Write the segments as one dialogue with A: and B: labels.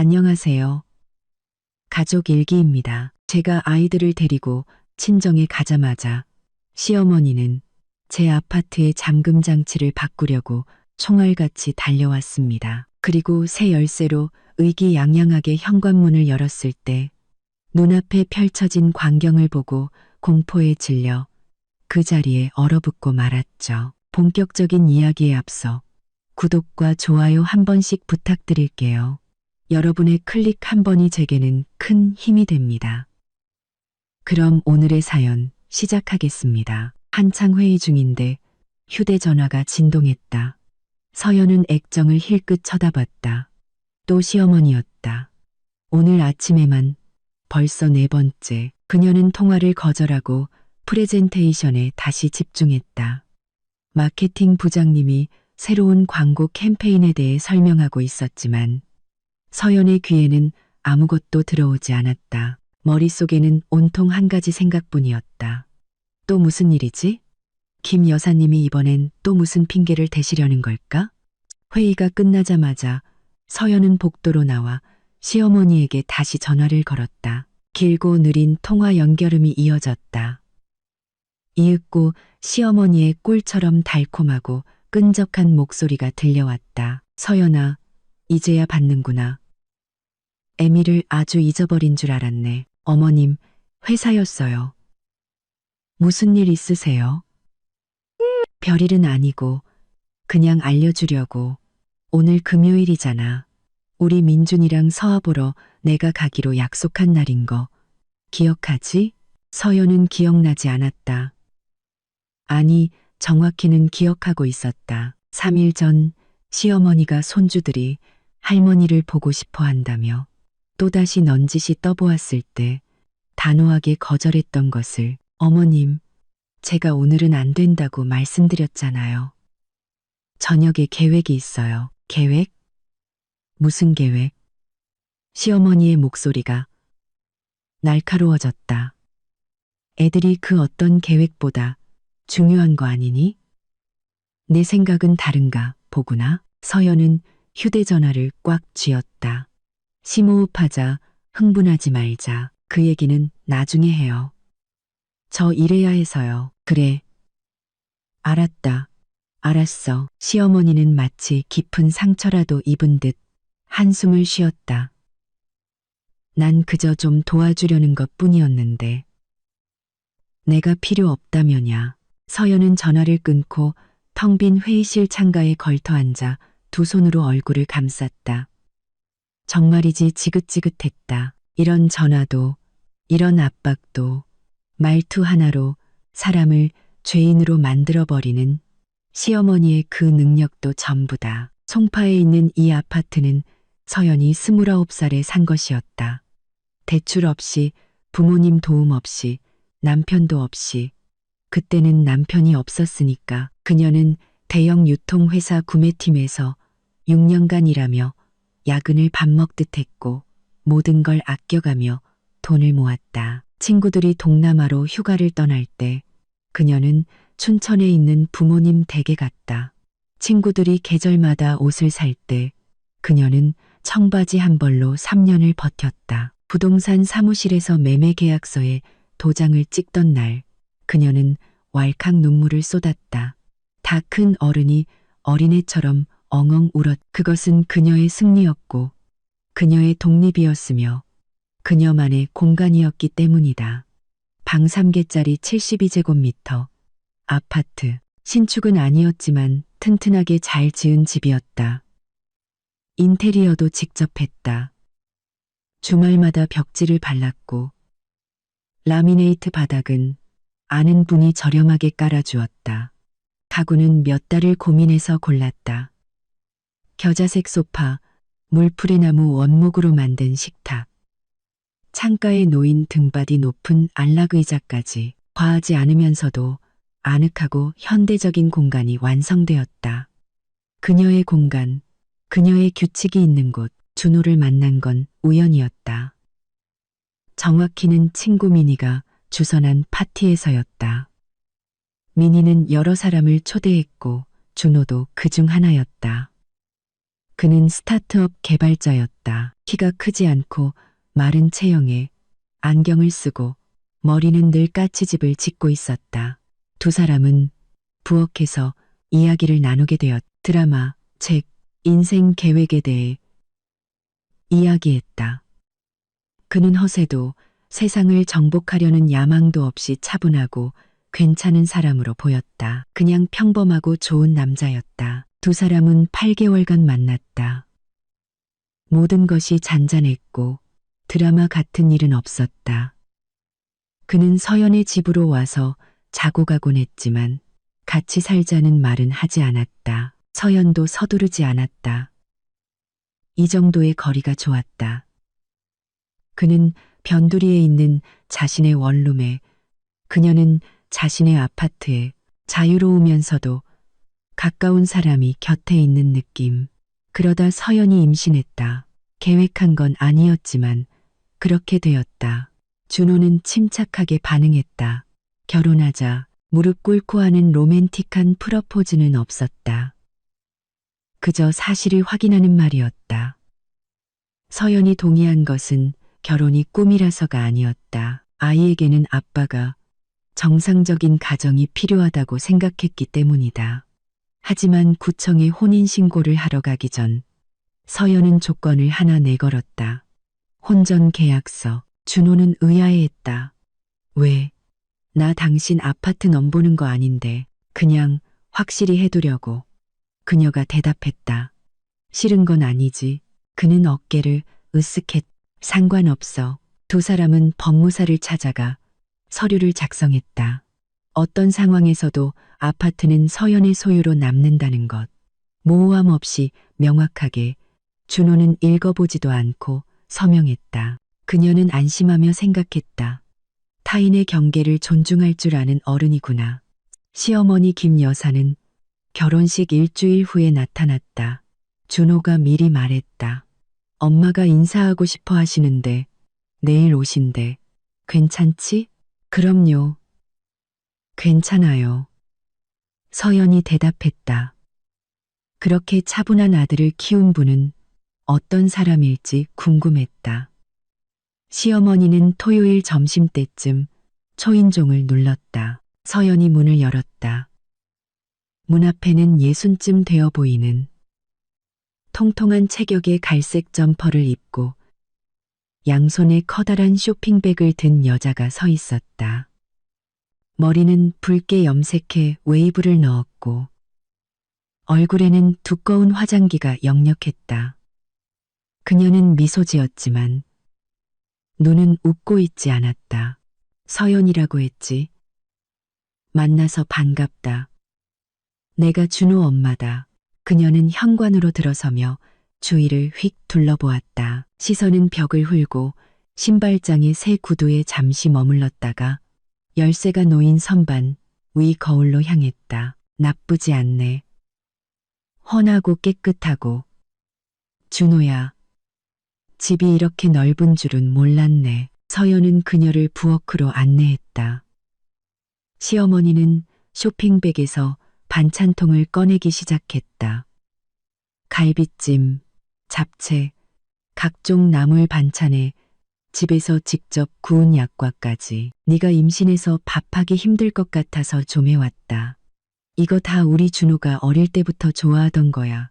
A: 안녕하세요. 가족 일기입니다. 제가 아이들을 데리고 친정에 가자마자 시어머니는 제 아파트의 잠금 장치를 바꾸려고 총알같이 달려왔습니다. 그리고 새 열쇠로 의기양양하게 현관문을 열었을 때 눈앞에 펼쳐진 광경을 보고 공포에 질려 그 자리에 얼어붙고 말았죠. 본격적인 이야기에 앞서 구독과 좋아요 한 번씩 부탁드릴게요. 여러분의 클릭 한 번이 제게는 큰 힘이 됩니다. 그럼 오늘의 사연 시작하겠습니다. 한창 회의 중인데 휴대전화가 진동했다. 서연은 액정을 힐끗 쳐다봤다. 또 시어머니였다. 오늘 아침에만 벌써 4번째. 그녀는 통화를 거절하고 프레젠테이션에 다시 집중했다. 마케팅 부장님이 새로운 광고 캠페인에 대해 설명하고 있었지만 서연의 귀에는 아무것도 들어오지 않았다. 머릿속에는 온통 한 가지 생각뿐이었다. 또 무슨 일이지? 김 여사님이 이번엔 또 무슨 핑계를 대시려는 걸까? 회의가 끝나자마자 서연은 복도로 나와 시어머니에게 다시 전화를 걸었다. 길고 느린 통화 연결음이 이어졌다. 이윽고 시어머니의 꿀처럼 달콤하고 끈적한 목소리가 들려왔다. 서연아, 이제야 받는구나. 애미를 아주 잊어버린 줄 알았네. 어머님, 회사였어요. 무슨 일 있으세요? 별일은 아니고 그냥 알려주려고. 오늘 금요일이잖아. 우리 민준이랑 서아 보러 내가 가기로 약속한 날인 거 기억하지? 서연은 기억나지 않았다. 아니, 정확히는 기억하고 있었다. 3일 전 시어머니가 손주들이 할머니를 보고 싶어 한다며 또다시 넌지시 떠보았을 때 단호하게 거절했던 것을. 어머님, 제가 오늘은 안 된다고 말씀드렸잖아요. 저녁에 계획이 있어요. 계획? 무슨 계획? 시어머니의 목소리가 날카로워졌다. 애들이 그 어떤 계획보다 중요한 거 아니니? 내 생각은 다른가 보구나. 서연은 휴대전화를 꽉 쥐었다. 심호흡하자. 흥분하지 말자. 그 얘기는 나중에 해요. 저 일해야 해서요. 그래. 알았다. 알았어. 시어머니는 마치 깊은 상처라도 입은 듯 한숨을 쉬었다. 난 그저 좀 도와주려는 것 뿐이었는데. 내가 필요 없다면야. 서연은 전화를 끊고 텅 빈 회의실 창가에 걸터 앉아 두 손으로 얼굴을 감쌌다. 정말이지 지긋지긋했다. 이런 전화도, 이런 압박도, 말투 하나로 사람을 죄인으로 만들어버리는 시어머니의 그 능력도 전부다. 송파에 있는 이 아파트는 서연이 29살에 산 것이었다. 대출 없이, 부모님 도움 없이, 남편도 없이. 그때는 남편이 없었으니까. 그녀는 대형 유통회사 구매팀에서 6년간 일하며 야근을 밥 먹듯 했고 모든 걸 아껴가며 돈을 모았다. 친구들이 동남아로 휴가를 떠날 때 그녀는 춘천에 있는 부모님 댁에 갔다. 친구들이 계절마다 옷을 살 때 그녀는 청바지 한 벌로 3년을 버텼다. 부동산 사무실에서 매매 계약서에 도장을 찍던 날 그녀는 왈칵 눈물을 쏟았다. 다 큰 어른이 어린애처럼 엉엉 울었. 그것은 그녀의 승리였고 그녀의 독립이었으며 그녀만의 공간이었기 때문이다. 방 3개짜리 72제곱미터 아파트. 신축은 아니었지만 튼튼하게 잘 지은 집이었다. 인테리어도 직접 했다. 주말마다 벽지를 발랐고 라미네이트 바닥은 아는 분이 저렴하게 깔아주었다. 가구는 몇 달을 고민해서 골랐다. 겨자색 소파, 물풀의나무 원목으로 만든 식탁, 창가에 놓인 등받이 높은 안락의자까지. 과하지 않으면서도 아늑하고 현대적인 공간이 완성되었다. 그녀의 공간, 그녀의 규칙이 있는 곳. 준호를 만난 건 우연이었다. 정확히는 친구 미니가 주선한 파티에서였다. 미니는 여러 사람을 초대했고 준호도 그중 하나였다. 그는 스타트업 개발자였다. 키가 크지 않고 마른 체형에 안경을 쓰고 머리는 늘 까치집을 짓고 있었다. 두 사람은 부엌에서 이야기를 나누게 되었. 드라마, 책, 인생 계획에 대해 이야기했다. 그는 허세도 세상을 정복하려는 야망도 없이 차분하고 괜찮은 사람으로 보였다. 그냥 평범하고 좋은 남자였다. 두 사람은 8개월간 만났다. 모든 것이 잔잔했고 드라마 같은 일은 없었다. 그는 서연의 집으로 와서 자고 가곤 했지만 같이 살자는 말은 하지 않았다. 서연도 서두르지 않았다. 이 정도의 거리가 좋았다. 그는 변두리에 있는 자신의 원룸에, 그녀는 자신의 아파트에 자유로우면서도 가까운 사람이 곁에 있는 느낌. 그러다 서연이 임신했다. 계획한 건 아니었지만 그렇게 되었다. 준호는 침착하게 반응했다. 결혼하자. 무릎 꿇고 하는 로맨틱한 프러포즈는 없었다. 그저 사실을 확인하는 말이었다. 서연이 동의한 것은 결혼이 꿈이라서가 아니었다. 아이에게는 아빠가 정상적인 가정이 필요하다고 생각했기 때문이다. 하지만 구청에 혼인신고를 하러 가기 전 서연은 조건을 하나 내걸었다. 혼전 계약서. 준호는 의아해했다. 왜? 나 당신 아파트 넘보는 거 아닌데. 그냥 확실히 해두려고. 그녀가 대답했다. 싫은 건 아니지. 그는 어깨를 으쓱했. 상관없어. 두 사람은 법무사를 찾아가 서류를 작성했다. 어떤 상황에서도 아파트는 서연의 소유로 남는다는 것. 모호함 없이 명확하게. 준호는 읽어보지도 않고 서명했다. 그녀는 안심하며 생각했다. 타인의 경계를 존중할 줄 아는 어른이구나. 시어머니 김 여사는 결혼식 일주일 후에 나타났다. 준호가 미리 말했다. 엄마가 인사하고 싶어 하시는데 내일 오신대. 괜찮지? 그럼요. 괜찮아요. 서연이 대답했다. 그렇게 차분한 아들을 키운 분은 어떤 사람일지 궁금했다. 시어머니는 토요일 점심때쯤 초인종을 눌렀다. 서연이 문을 열었다. 문 앞에는 예순쯤 되어 보이는 통통한 체격의 갈색 점퍼를 입고 양손에 커다란 쇼핑백을 든 여자가 서 있었다. 머리는 붉게 염색해 웨이브를 넣었고 얼굴에는 두꺼운 화장기가 역력했다. 그녀는 미소 지었지만 눈은 웃고 있지 않았다. 서연이라고 했지. 만나서 반갑다. 내가 준호 엄마다. 그녀는 현관으로 들어서며 주위를 휙 둘러보았다. 시선은 벽을 훑고 신발장의 새 구두에 잠시 머물렀다가 열쇠가 놓인 선반 위 거울로 향했다. 나쁘지 않네. 훤하고 깨끗하고. 준호야. 집이 이렇게 넓은 줄은 몰랐네. 서연은 그녀를 부엌으로 안내했다. 시어머니는 쇼핑백에서 반찬통을 꺼내기 시작했다. 갈비찜, 잡채, 각종 나물 반찬에 집에서 직접 구운 약과까지. 네가 임신해서 밥하기 힘들 것 같아서 좀 해왔다. 이거 다 우리 준호가 어릴 때부터 좋아하던 거야.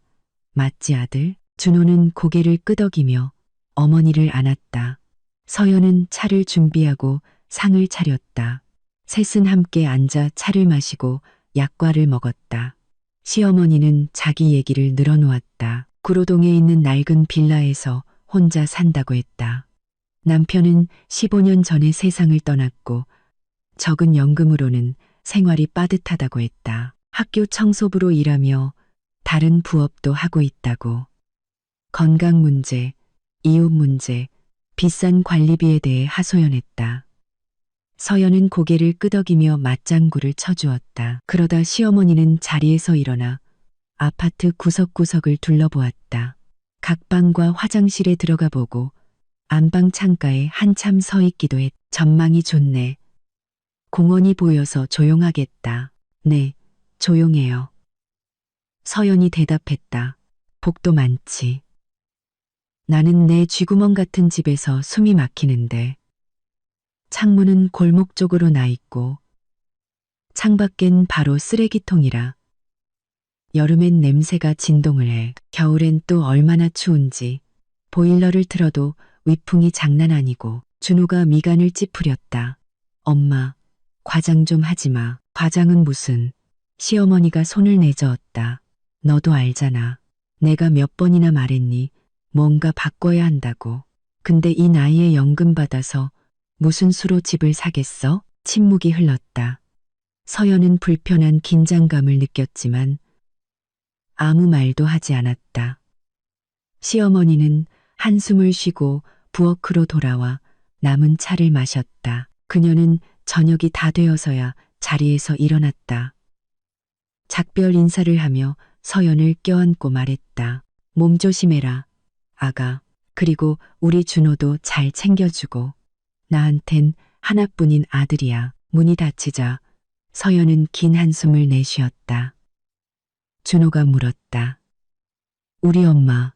A: 맞지 아들? 준호는 고개를 끄덕이며 어머니를 안았다. 서연은 차를 준비하고 상을 차렸다. 셋은 함께 앉아 차를 마시고 약과를 먹었다. 시어머니는 자기 얘기를 늘어놓았다. 구로동에 있는 낡은 빌라에서 혼자 산다고 했다. 남편은 15년 전에 세상을 떠났고 적은 연금으로는 생활이 빠듯하다고 했다. 학교 청소부로 일하며 다른 부업도 하고 있다고. 건강 문제, 이웃 문제, 비싼 관리비에 대해 하소연했다. 서연은 고개를 끄덕이며 맞장구를 쳐주었다. 그러다 시어머니는 자리에서 일어나 아파트 구석구석을 둘러보았다. 각 방과 화장실에 들어가 보고 안방 창가에 한참 서 있기도 했. 전망이 좋네. 공원이 보여서 조용하겠다. 네, 조용해요. 서연이 대답했다. 복도 많지. 나는 내 쥐구멍 같은 집에서 숨이 막히는데 창문은 골목 쪽으로 나 있고 창밖엔 바로 쓰레기통이라 여름엔 냄새가 진동을 해. 겨울엔 또 얼마나 추운지 보일러를 틀어도 위풍이 장난 아니고. 준호가 미간을 찌푸렸다. 엄마, 과장 좀 하지 마. 과장은 무슨. 시어머니가 손을 내저었다. 너도 알잖아. 내가 몇 번이나 말했니. 뭔가 바꿔야 한다고. 근데 이 나이에 연금 받아서 무슨 수로 집을 사겠어? 침묵이 흘렀다. 서연은 불편한 긴장감을 느꼈지만 아무 말도 하지 않았다. 시어머니는 한숨을 쉬고 부엌으로 돌아와 남은 차를 마셨다. 그녀는 저녁이 다 되어서야 자리에서 일어났다. 작별 인사를 하며 서연을 껴안고 말했다. 몸 조심해라, 아가. 그리고 우리 준호도 잘 챙겨주고. 나한텐 하나뿐인 아들이야. 문이 닫히자 서연은 긴 한숨을 내쉬었다. 준호가 물었다. 우리 엄마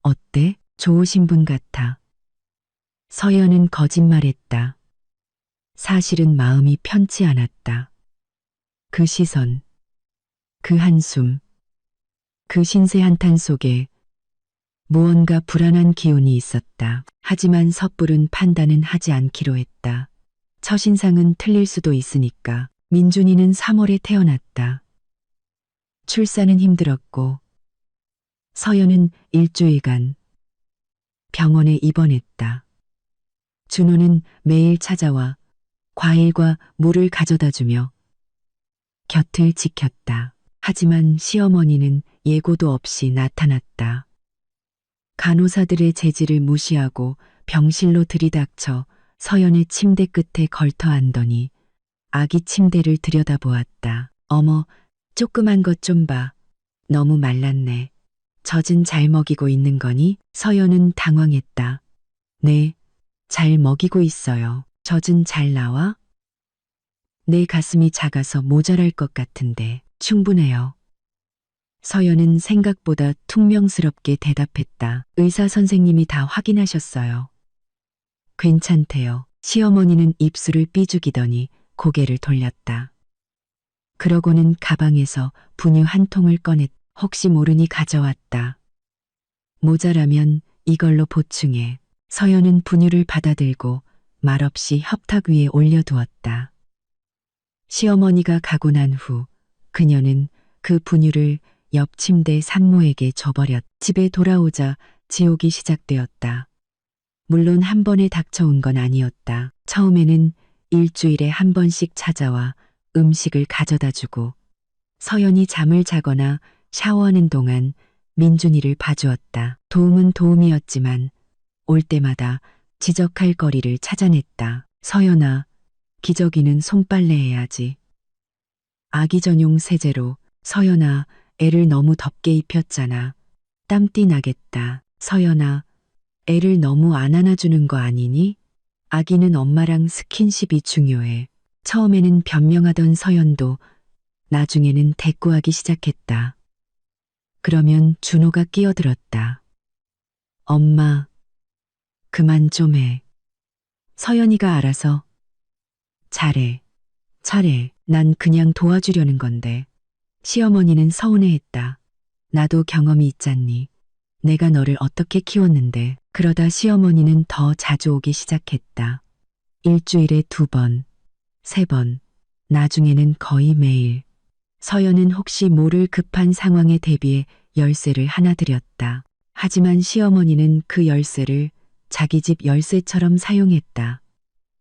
A: 어때? 좋으신 분 같아. 서연은 거짓말했다. 사실은 마음이 편치 않았다. 그 시선, 그 한숨, 그 신세 한탄 속에 무언가 불안한 기운이 있었다. 하지만 섣부른 판단은 하지 않기로 했다. 첫인상은 틀릴 수도 있으니까. 민준이는 3월에 태어났다. 출산은 힘들었고 서연은 일주일간 병원에 입원했다. 준호는 매일 찾아와 과일과 물을 가져다주며 곁을 지켰다. 하지만 시어머니는 예고도 없이 나타났다. 간호사들의 제지를 무시하고 병실로 들이닥쳐 서연의 침대 끝에 걸터 앉더니 아기 침대를 들여다보았다. 어머, 조그만 것 좀 봐. 너무 말랐네. 젖은 잘 먹이고 있는 거니? 서연은 당황했다. 네, 잘 먹이고 있어요. 젖은 잘 나와? 내 가슴이 작아서 모자랄 것 같은데 충분해요. 서연은 생각보다 퉁명스럽게 대답했다. 의사 선생님이 다 확인하셨어요. 괜찮대요. 시어머니는 입술을 삐죽이더니 고개를 돌렸다. 그러고는 가방에서 분유 한 통을 꺼냈. 혹시 모르니 가져왔다. 모자라면 이걸로 보충해. 서연은 분유를 받아들고 말없이 협탁 위에 올려두었다. 시어머니가 가고 난 후 그녀는 그 분유를 옆 침대 산모에게 줘버렸. 집에 돌아오자 지옥이 시작되었다. 물론 한 번에 닥쳐온 건 아니었다. 처음에는 일주일에 한 번씩 찾아와 음식을 가져다 주고 서연이 잠을 자거나 샤워하는 동안 민준이를 봐주었다. 도움은 도움이었지만 올 때마다 지적할 거리를 찾아냈다. 서연아, 기저귀는 손빨래 해야지. 아기 전용 세제로. 서연아, 애를 너무 덥게 입혔잖아. 땀띠 나겠다. 서연아, 애를 너무 안 안아주는 거 아니니? 아기는 엄마랑 스킨십이 중요해. 처음에는 변명하던 서연도 나중에는 대꾸하기 시작했다. 그러면 준호가 끼어들었다. 엄마, 그만 좀 해. 서연이가 알아서. 잘해. 난 그냥 도와주려는 건데. 시어머니는 서운해했다. 나도 경험이 있잖니. 내가 너를 어떻게 키웠는데. 그러다 시어머니는 더 자주 오기 시작했다. 일주일에 2번, 3번, 나중에는 거의 매일. 서연은 혹시 모를 급한 상황에 대비해 열쇠를 하나 드렸다. 하지만 시어머니는 그 열쇠를 자기 집 열쇠처럼 사용했다.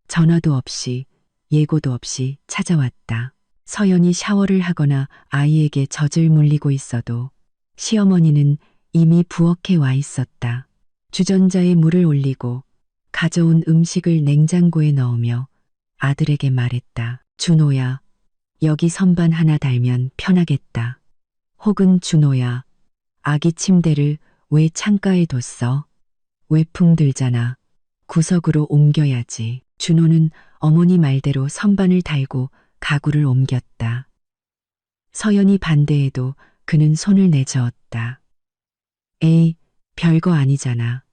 A: 전화도 없이 예고도 없이 찾아왔다. 서연이 샤워를 하거나 아이에게 젖을 물리고 있어도 시어머니는 이미 부엌에 와 있었다. 주전자에 물을 올리고 가져온 음식을 냉장고에 넣으며 아들에게 말했다. 준호야, 여기 선반 하나 달면 편하겠다. 혹은 준호야, 아기 침대를 왜 창가에 뒀어? 외풍 들잖아. 구석으로 옮겨야지. 준호는 어머니 말대로 선반을 달고 가구를 옮겼다. 서연이 반대해도 그는 손을 내저었다. 에이, 별거 아니잖아.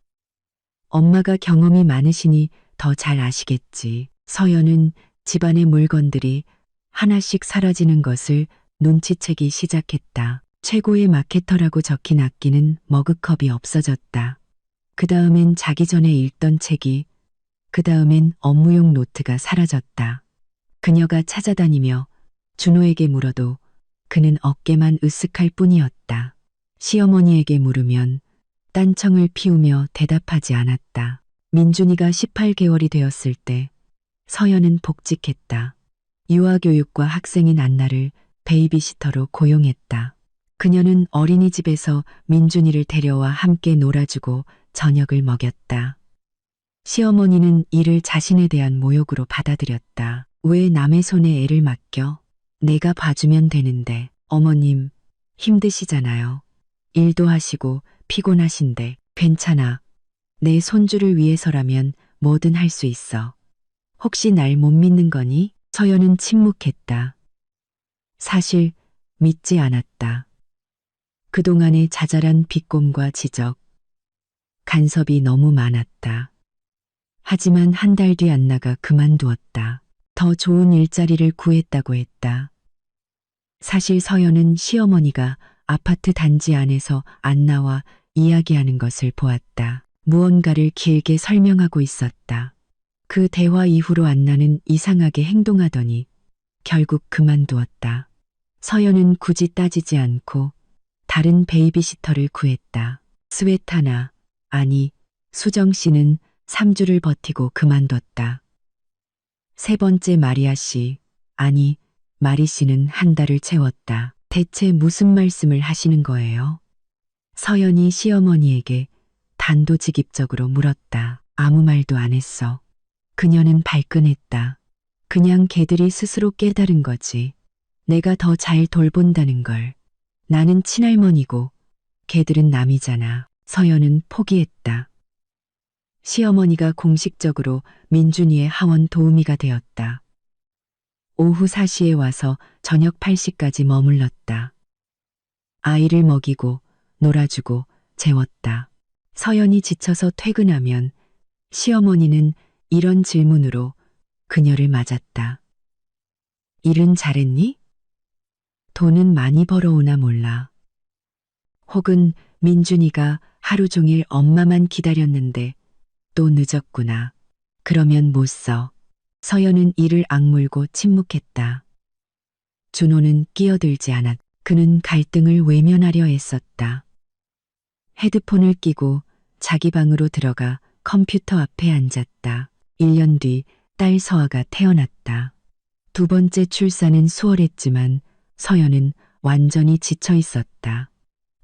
A: 엄마가 경험이 많으시니 더 잘 아시겠지. 서연은 집안의 물건들이 하나씩 사라지는 것을 눈치채기 시작했다. 최고의 마케터라고 적힌 악기는 머그컵이 없어졌다. 그 다음엔 자기 전에 읽던 책이, 그 다음엔 업무용 노트가 사라졌다. 그녀가 찾아다니며 준호에게 물어도 그는 어깨만 으쓱할 뿐이었다. 시어머니에게 물으면 딴청을 피우며 대답하지 않았다. 민준이가 18개월이 되었을 때 서연은 복직했다. 유아교육과 학생인 안나를 베이비시터로 고용했다. 그녀는 어린이집에서 민준이를 데려와 함께 놀아주고 저녁을 먹였다. 시어머니는 이를 자신에 대한 모욕으로 받아들였다. 왜 남의 손에 애를 맡겨? 내가 봐주면 되는데. 어머님, 힘드시잖아요. 일도 하시고 피곤하신데. 괜찮아. 내 손주를 위해서라면 뭐든 할 수 있어. 혹시 날 못 믿는 거니? 서연은 침묵했다. 사실 믿지 않았다. 그동안의 자잘한 비꼼과 지적, 간섭이 너무 많았다. 하지만 한 달 뒤 안나가 그만두었다. 더 좋은 일자리를 구했다고 했다. 사실 서연은 시어머니가 아파트 단지 안에서 안나와 이야기하는 것을 보았다. 무언가를 길게 설명하고 있었다. 그 대화 이후로 안나는 이상하게 행동하더니 결국 그만두었다. 서연은 굳이 따지지 않고 다른 베이비시터를 구했다. 스웨타나, 아니, 수정 씨는 3주를 버티고 그만뒀다. 세 번째 마리아 씨, 아니, 마리 씨는 한 달을 채웠다. 대체 무슨 말씀을 하시는 거예요? 서연이 시어머니에게 단도직입적으로 물었다. 아무 말도 안 했어. 그녀는 발끈했다. 그냥 걔들이 스스로 깨달은 거지. 내가 더 잘 돌본다는 걸. 나는 친할머니고 걔들은 남이잖아. 서연은 포기했다. 시어머니가 공식적으로 민준이의 하원 도우미가 되었다. 오후 4시에 와서 저녁 8시까지 머물렀다. 아이를 먹이고 놀아주고 재웠다. 서연이 지쳐서 퇴근하면 시어머니는 이런 질문으로 그녀를 맞았다. 일은 잘했니? 돈은 많이 벌어오나 몰라. 혹은 민준이가 하루 종일 엄마만 기다렸는데 또 늦었구나. 그러면 못 써. 서연은 이를 악물고 침묵했다. 준호는 끼어들지 않았. 그는 갈등을 외면하려 했었다. 헤드폰을 끼고 자기 방으로 들어가 컴퓨터 앞에 앉았다. 1년 뒤 딸 서아가 태어났다. 두 번째 출산은 수월했지만 서연은 완전히 지쳐 있었다.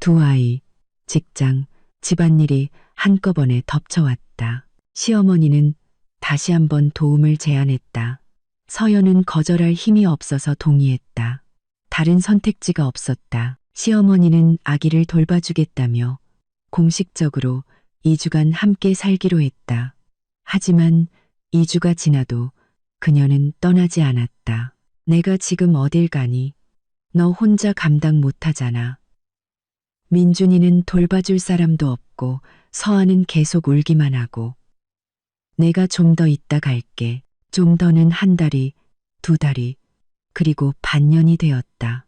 A: 두 아이, 직장, 집안일이 한꺼번에 덮쳐왔다. 시어머니는 다시 한번 도움을 제안했다. 서연은 거절할 힘이 없어서 동의했다. 다른 선택지가 없었다. 시어머니는 아기를 돌봐주겠다며 공식적으로 2주간 함께 살기로 했다. 하지만 2주가 지나도 그녀는 떠나지 않았다. 내가 지금 어딜 가니? 너 혼자 감당 못하잖아. 민준이는 돌봐줄 사람도 없고 서아는 계속 울기만 하고. 내가 좀 더 있다 갈게. 좀 더는 한 달이, 두 달이, 그리고 반년이 되었다.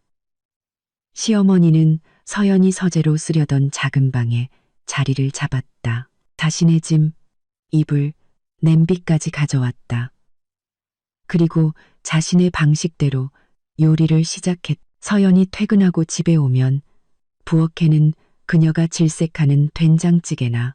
A: 시어머니는 서연이 서재로 쓰려던 작은 방에 자리를 잡았다. 자신의 짐, 이불, 냄비까지 가져왔다. 그리고 자신의 방식대로 요리를 시작했. 서연이 퇴근하고 집에 오면 부엌에는 그녀가 질색하는 된장찌개나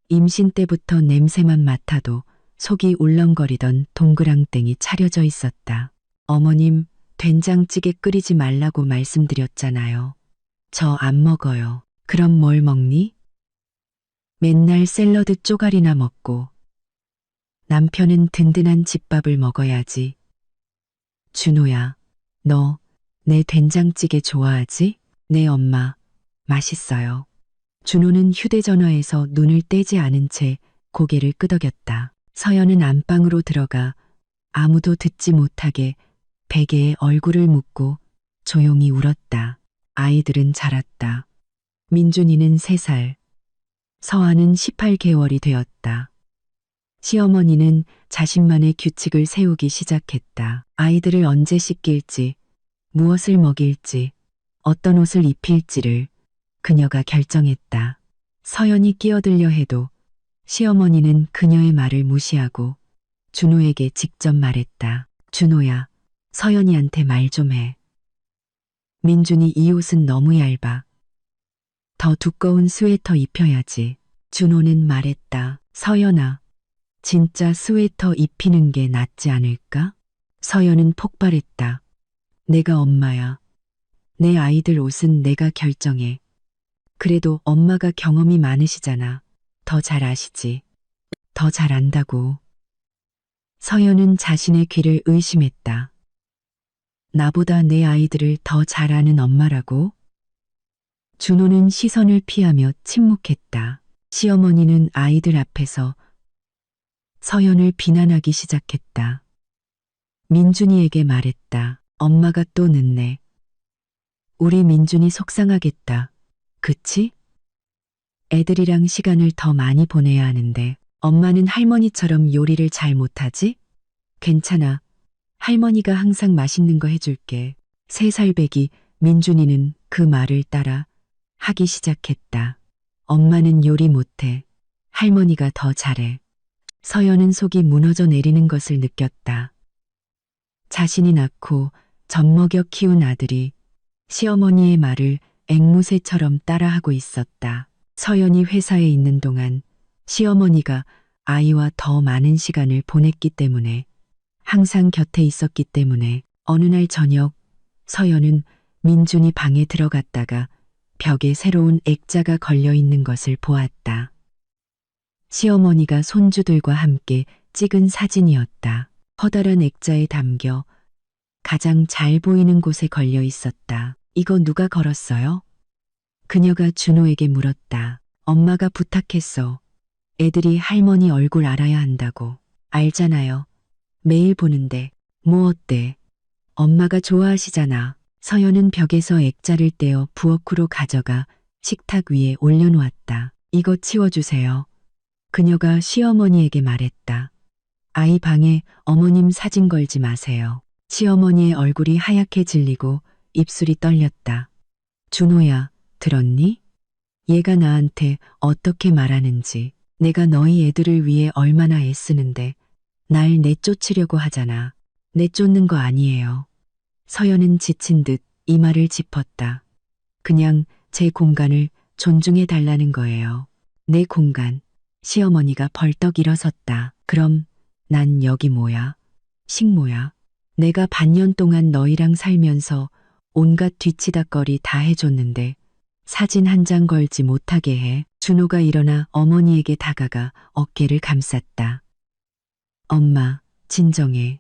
A: 임신 때부터 냄새만 맡아도 속이 울렁거리던 동그랑땡이 차려져 있었다. 어머님, 된장찌개 끓이지 말라고 말씀드렸잖아요. 저 안 먹어요. 그럼 뭘 먹니? 맨날 샐러드 쪼가리나 먹고. 남편은 든든한 집밥을 먹어야지. 준호야, 너 내 된장찌개 좋아하지? 네 엄마, 맛있어요. 준호는 휴대전화에서 눈을 떼지 않은 채 고개를 끄덕였다. 서연은 안방으로 들어가 아무도 듣지 못하게 베개에 얼굴을 묻고 조용히 울었다. 아이들은 자랐다. 민준이는 3살, 서아는 18개월이 되었다. 시어머니는 자신만의 규칙을 세우기 시작했다. 아이들을 언제 씻길지, 무엇을 먹일지, 어떤 옷을 입힐지를 그녀가 결정했다. 서연이 끼어들려 해도 시어머니는 그녀의 말을 무시하고 준호에게 직접 말했다. 준호야, 서연이한테 말 좀 해. 민준이 이 옷은 너무 얇아. 더 두꺼운 스웨터 입혀야지. 준호는 말했다. 서연아, 진짜 스웨터 입히는 게 낫지 않을까? 서연은 폭발했다. 내가 엄마야. 내 아이들 옷은 내가 결정해. 그래도 엄마가 경험이 많으시잖아. 더 잘 아시지. 더 잘 안다고. 서연은 자신의 귀를 의심했다. 나보다 내 아이들을 더 잘 아는 엄마라고? 준호는 시선을 피하며 침묵했다. 시어머니는 아이들 앞에서 서연을 비난하기 시작했다. 민준이에게 말했다. 엄마가 또 늦네. 우리 민준이 속상하겠다. 그치? 애들이랑 시간을 더 많이 보내야 하는데 엄마는 할머니처럼 요리를 잘 못하지? 괜찮아. 할머니가 항상 맛있는 거 해줄게. 3살 배기 민준이는 그 말을 따라 하기 시작했다. 엄마는 요리 못해. 할머니가 더 잘해. 서연은 속이 무너져 내리는 것을 느꼈다. 자신이 낳고 젖먹여 키운 아들이 시어머니의 말을 앵무새처럼 따라하고 있었다. 서연이 회사에 있는 동안 시어머니가 아이와 더 많은 시간을 보냈기 때문에 항상 곁에 있었기 때문에 어느 날 저녁 서연은 민준이 방에 들어갔다가 벽에 새로운 액자가 걸려 있는 것을 보았다. 시어머니가 손주들과 함께 찍은 사진이었다. 커다란 액자에 담겨 가장 잘 보이는 곳에 걸려 있었다. 이거 누가 걸었어요? 그녀가 준호에게 물었다. 엄마가 부탁했어. 애들이 할머니 얼굴 알아야 한다고. 알잖아요. 매일 보는데. 뭐 어때? 엄마가 좋아하시잖아. 서연은 벽에서 액자를 떼어 부엌으로 가져가 식탁 위에 올려놓았다. 이거 치워주세요. 그녀가 시어머니에게 말했다. 아이 방에 어머님 사진 걸지 마세요. 시어머니의 얼굴이 하얗게 질리고 입술이 떨렸다. 준호야, 들었니? 얘가 나한테 어떻게 말하는지. 내가 너희 애들을 위해 얼마나 애쓰는데 날 내쫓으려고 하잖아. 내쫓는 거 아니에요. 서연은 지친 듯 이마를 짚었다. 그냥 제 공간을 존중해 달라는 거예요. 내 공간. 시어머니가 벌떡 일어섰다. 그럼 난 여기 뭐야? 식모야. 내가 반년 동안 너희랑 살면서 온갖 뒤치다꺼리 다 해줬는데 사진 한 장 걸지 못하게 해. 준호가 일어나 어머니에게 다가가 어깨를 감쌌다. 엄마, 진정해.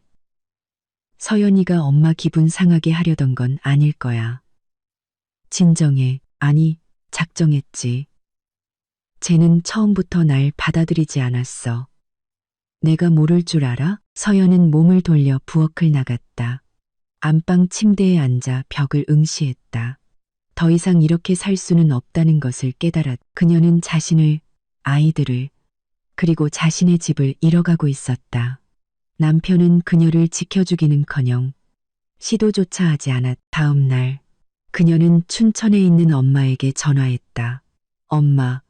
A: 서연이가 엄마 기분 상하게 하려던 건 아닐 거야. 진정해. 아니, 작정했지. 쟤는 처음부터 날 받아들이지 않았어. 내가 모를 줄 알아? 서연은 몸을 돌려 부엌을 나갔다. 안방 침대에 앉아 벽을 응시했다. 더 이상 이렇게 살 수는 없다는 것을 깨달았. 그녀는 자신을, 아이들을, 그리고 자신의 집을 잃어가고 있었다. 남편은 그녀를 지켜주기는커녕 시도조차 하지 않았. 다음 날 그녀는 춘천에 있는 엄마에게 전화했다. 엄마,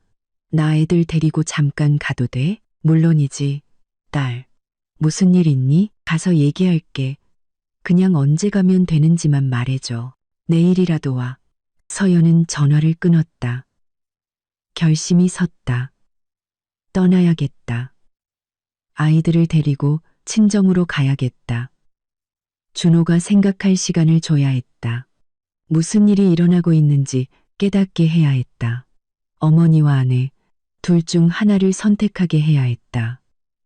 A: 나 애들 데리고 잠깐 가도 돼? 물론이지. 딸, 무슨 일 있니? 가서 얘기할게. 그냥 언제 가면 되는지만 말해줘. 내일이라도 와. 서연은 전화를 끊었다. 결심이 섰다. 떠나야겠다. 아이들을 데리고 친정으로 가야겠다. 준호가 생각할 시간을 줘야 했다. 무슨 일이 일어나고 있는지 깨닫게 해야 했다. 어머니와 아내, 둘 중 하나를 선택하게 해야 했다.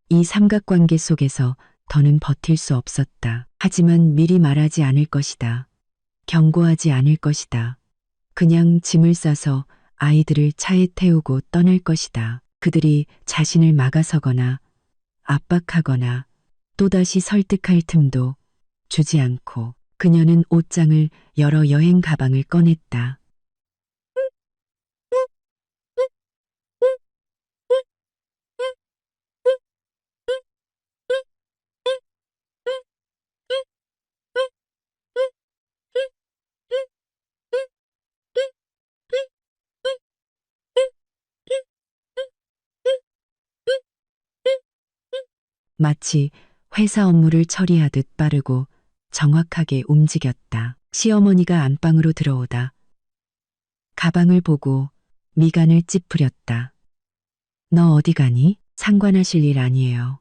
A: 이 삼각관계 속에서 더는 버틸 수 없었다. 하지만 미리 말하지 않을 것이다. 경고하지 않을 것이다. 그냥 짐을 싸서 아이들을 차에 태우고 떠날 것이다. 그들이 자신을 막아서거나 압박하거나 또다시 설득할 틈도 주지 않고 그녀는 옷장을 열어 여행 가방을 꺼냈다. 마치 회사 업무를 처리하듯 빠르고 정확하게 움직였다. 시어머니가 안방으로 들어오다 가방을 보고 미간을 찌푸렸다. 너 어디 가니? 상관하실 일 아니에요.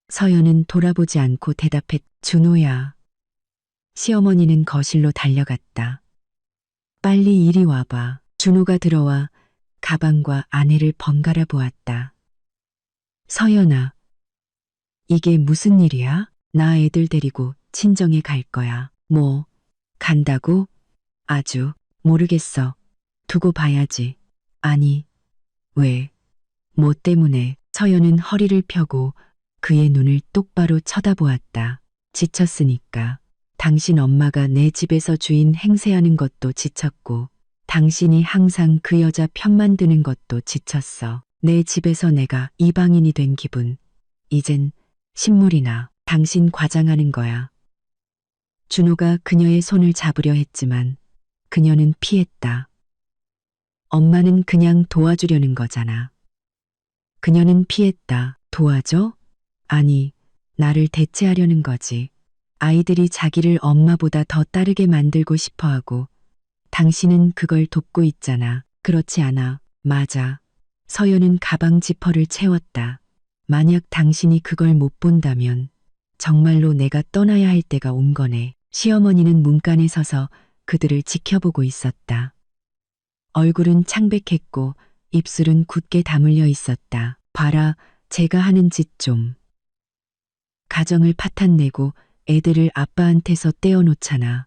A: 서연은 돌아보지 않고 대답했. 준호야. 시어머니는 거실로 달려갔다. 빨리 이리 와봐. 준호가 들어와 가방과 아내를 번갈아 보았다. 서연아. 이게 무슨 일이야? 나 애들 데리고 친정에 갈 거야. 뭐, 간다고? 아주, 모르겠어. 두고 봐야지. 아니, 왜? 뭐 때문에? 서연은 허리를 펴고 그의 눈을 똑바로 쳐다보았다. 지쳤으니까. 당신 엄마가 내 집에서 주인 행세하는 것도 지쳤고, 당신이 항상 그 여자 편만 드는 것도 지쳤어. 내 집에서 내가 이방인이 된 기분. 이젠 신물이나 당신 과장하는 거야. 준호가 그녀의 손을 잡으려 했지만 그녀는 피했다. 엄마는 그냥 도와주려는 거잖아. 그녀는 피했다. 도와줘? 아니, 나를 대체하려는 거지. 아이들이 자기를 엄마보다 더 따르게 만들고 싶어 하고 당신은 그걸 돕고 있잖아. 그렇지 않아. 맞아. 서연은 가방 지퍼를 채웠다. 만약 당신이 그걸 못 본다면 정말로 내가 떠나야 할 때가 온 거네. 시어머니는 문간에 서서 그들을 지켜보고 있었다. 얼굴은 창백했고 입술은 굳게 다물려 있었다. 봐라, 제가 하는 짓 좀. 가정을 파탄내고 애들을 아빠한테서 떼어놓잖아.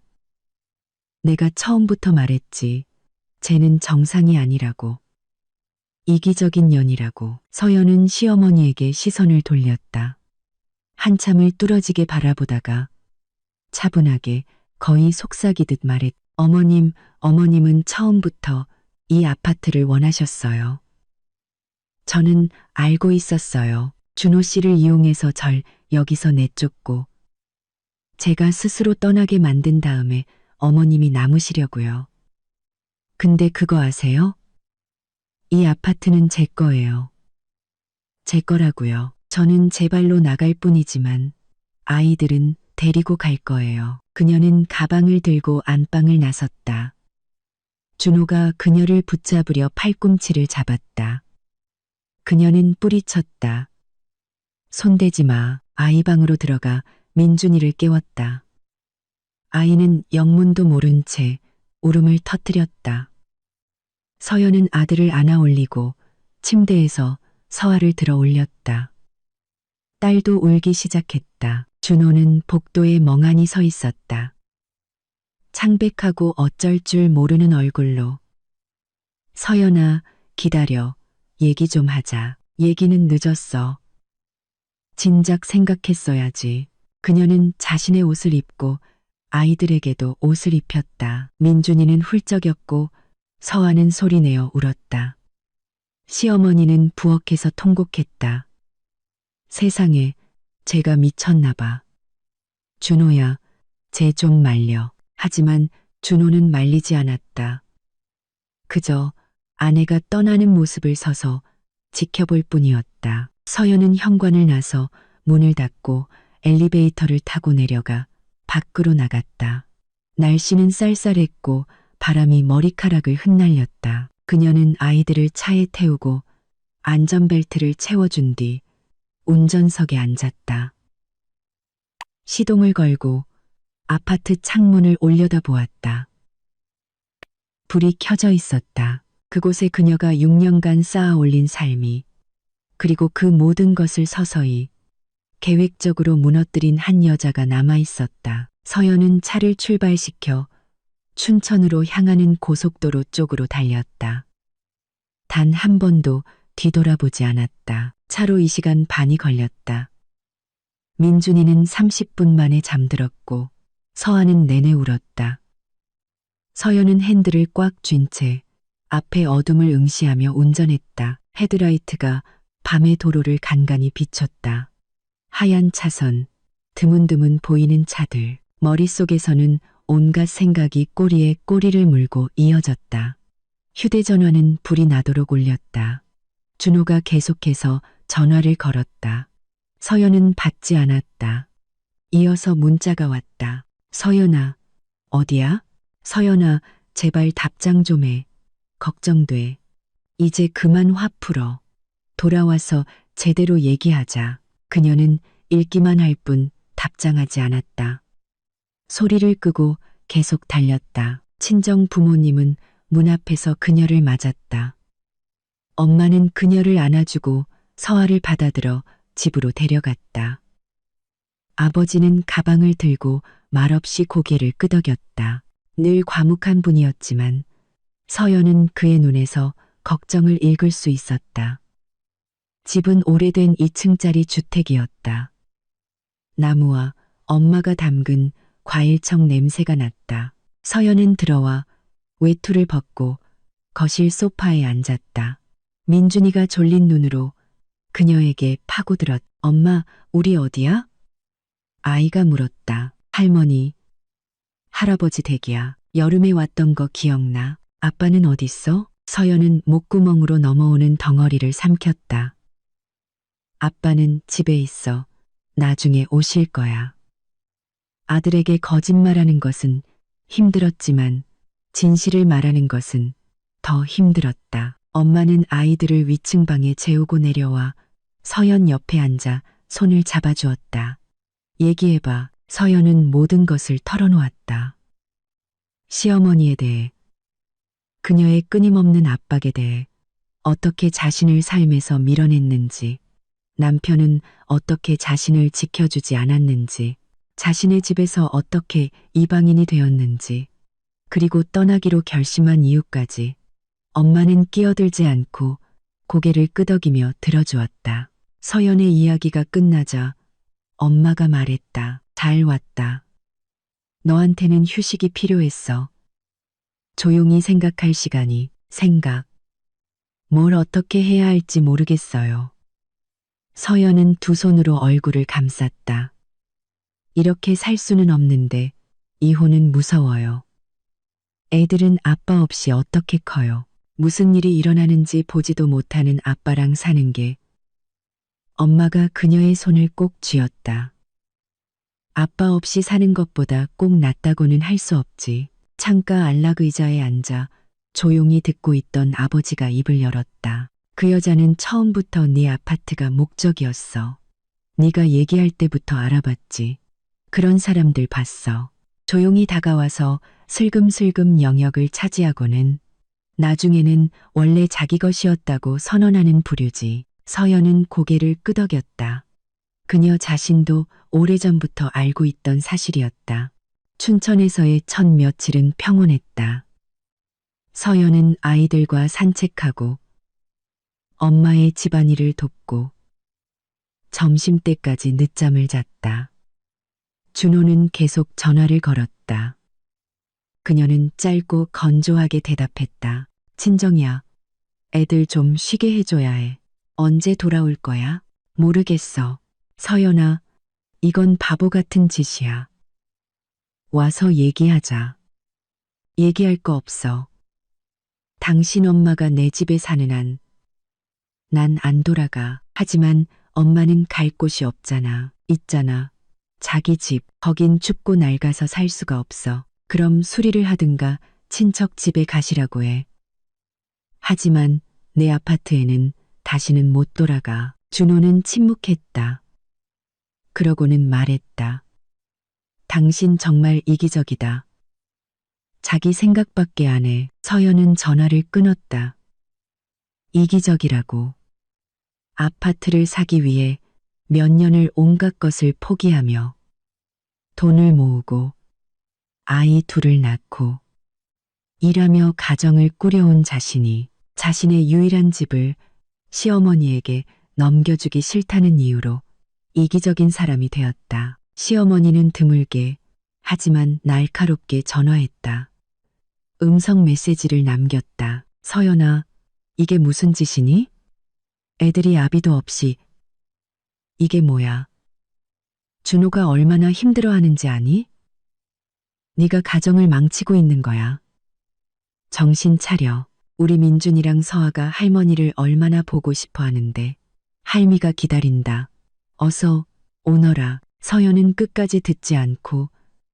A: 내가 처음부터 말했지. 쟤는 정상이 아니라고. 이기적인 년이라고. 서연은 시어머니에게 시선을 돌렸다. 한참을 뚫어지게 바라보다가 차분하게 거의 속삭이듯 말했. 어머님은 처음부터 이 아파트를 원하셨어요. 저는 알고 있었어요. 준호 씨를 이용해서 절 여기서 내쫓고 제가 스스로 떠나게 만든 다음에 어머님이 남으시려고요. 근데 그거 아세요? 이 아파트는 제 거예요. 제 거라고요. 저는 제 발로 나갈 뿐이지만 아이들은 데리고 갈 거예요. 그녀는 가방을 들고 안방을 나섰다. 준호가 그녀를 붙잡으려 팔꿈치를 잡았다. 그녀는 뿌리쳤다. 손대지 마. 아이 방으로 들어가 민준이를 깨웠다. 아이는 영문도 모른 채 울음을 터뜨렸다. 서연은 아들을 안아 올리고 침대에서 서화를 들어 올렸다. 딸도 울기 시작했다. 준호는 복도에 멍하니 서 있었다. 창백하고 어쩔 줄 모르는 얼굴로. 서연아, 기다려. 얘기 좀 하자. 얘기는 늦었어. 진작 생각했어야지. 그녀는 자신의 옷을 입고 아이들에게도 옷을 입혔다. 민준이는 훌쩍였고 서화는 소리내어 울었다. 시어머니는 부엌에서 통곡했다. 세상에, 제가 미쳤나 봐. 준호야, 쟤 좀 말려. 하지만 준호는 말리지 않았다. 그저 아내가 떠나는 모습을 서서 지켜볼 뿐이었다. 서연은 현관을 나서 문을 닫고 엘리베이터를 타고 내려가 밖으로 나갔다. 날씨는 쌀쌀했고 바람이 머리카락을 흩날렸다. 그녀는 아이들을 차에 태우고 안전벨트를 채워준 뒤 운전석에 앉았다. 시동을 걸고 아파트 창문을 올려다 보았다. 불이 켜져 있었다. 그곳에 그녀가 6년간 쌓아 올린 삶이, 그리고 그 모든 것을 서서히 계획적으로 무너뜨린 한 여자가 남아 있었다. 서연은 차를 출발시켜 춘천으로 향하는 고속도로 쪽으로 달렸다. 단 한 번도 뒤돌아보지 않았다. 차로 2시간 반이 걸렸다. 민준이는 30분 만에 잠들었고 서아는 내내 울었다. 서연은 핸들을 꽉 쥔 채 앞에 어둠을 응시하며 운전했다. 헤드라이트가 밤의 도로를 간간히 비췄다. 하얀 차선, 드문드문 보이는 차들, 머릿속에서는 온갖 생각이 꼬리에 꼬리를 물고 이어졌다. 휴대전화는 불이 나도록 울렸다. 준호가 계속해서 전화를 걸었다. 서연은 받지 않았다. 이어서 문자가 왔다. 서연아, 어디야? 서연아, 제발 답장 좀 해. 걱정돼. 이제 그만 화 풀어. 돌아와서 제대로 얘기하자. 그녀는 읽기만 할 뿐 답장하지 않았다. 소리를 끄고 계속 달렸다. 친정 부모님은 문 앞에서 그녀를 맞았다. 엄마는 그녀를 안아주고 서화를 받아들어 집으로 데려갔다. 아버지는 가방을 들고 말없이 고개를 끄덕였다. 늘 과묵한 분이었지만 서연은 그의 눈에서 걱정을 읽을 수 있었다. 집은 오래된 2층짜리 주택이었다. 나무와 엄마가 담근 과일청 냄새가 났다. 서연은 들어와 외투를 벗고 거실 소파에 앉았다. 민준이가 졸린 눈으로 그녀에게 파고들었. 엄마, 우리 어디야? 아이가 물었다. 할머니, 할아버지 댁이야. 여름에 왔던 거 기억나? 아빠는 어딨어? 서연은 목구멍으로 넘어오는 덩어리를 삼켰다. 아빠는 집에 있어. 나중에 오실 거야. 아들에게 거짓말하는 것은 힘들었지만 진실을 말하는 것은 더 힘들었다. 엄마는 아이들을 위층 방에 재우고 내려와 서연 옆에 앉아 손을 잡아주었다. 얘기해봐. 서연은 모든 것을 털어놓았다. 시어머니에 대해, 그녀의 끊임없는 압박에 대해, 어떻게 자신을 삶에서 밀어냈는지, 남편은 어떻게 자신을 지켜주지 않았는지, 자신의 집에서 어떻게 이방인이 되었는지, 그리고 떠나기로 결심한 이유까지. 엄마는 끼어들지 않고 고개를 끄덕이며 들어주었다. 서연의 이야기가 끝나자 엄마가 말했다. 잘 왔다. 너한테는 휴식이 필요했어. 조용히 생각할 시간이. 생각. 뭘 어떻게 해야 할지 모르겠어요. 서연은 두 손으로 얼굴을 감쌌다. 이렇게 살 수는 없는데 이혼은 무서워요. 애들은 아빠 없이 어떻게 커요? 무슨 일이 일어나는지 보지도 못하는 아빠랑 사는 게. 엄마가 그녀의 손을 꼭 쥐었다. 아빠 없이 사는 것보다 꼭 낫다고는 할 수 없지. 창가 안락 의자에 앉아 조용히 듣고 있던 아버지가 입을 열었다. 그 여자는 처음부터 네 아파트가 목적이었어. 네가 얘기할 때부터 알아봤지. 그런 사람들 봤어. 조용히 다가와서 슬금슬금 영역을 차지하고는 나중에는 원래 자기 것이었다고 선언하는 부류지. 서연은 고개를 끄덕였다. 그녀 자신도 오래전부터 알고 있던 사실이었다. 춘천에서의 첫 며칠은 평온했다. 서연은 아이들과 산책하고 엄마의 집안일을 돕고 점심때까지 늦잠을 잤다. 준호는 계속 전화를 걸었다. 그녀는 짧고 건조하게 대답했다. 친정이야. 애들 좀 쉬게 해줘야 해. 언제 돌아올 거야? 모르겠어. 서연아, 이건 바보 같은 짓이야. 와서 얘기하자. 얘기할 거 없어. 당신 엄마가 내 집에 사는 한, 난 안 돌아가. 하지만 엄마는 갈 곳이 없잖아. 있잖아. 자기 집. 거긴 춥고 낡아서 살 수가 없어. 그럼 수리를 하든가 친척 집에 가시라고 해. 하지만 내 아파트에는 다시는 못 돌아가. 준호는 침묵했다. 그러고는 말했다. 당신 정말 이기적이다. 자기 생각밖에 안 해. 서연은 전화를 끊었다. 이기적이라고. 아파트를 사기 위해 몇 년을 온갖 것을 포기하며 돈을 모으고 아이 둘을 낳고 일하며 가정을 꾸려온 자신이 자신의 유일한 집을 시어머니에게 넘겨주기 싫다는 이유로 이기적인 사람이 되었다. 시어머니는 드물게 하지만 날카롭게 전화했다. 음성 메시지를 남겼다. 서연아, 이게 무슨 짓이니? 애들이 아비도 없이. 이게 뭐야? 준호가 얼마나 힘들어하는지 아니? 네가 가정을 망치고 있는 거야. 정신 차려. 우리 민준이랑 서아가 할머니를 얼마나 보고 싶어 하는데. 할미가 기다린다. 어서 오너라. 서연은 끝까지 듣지 않고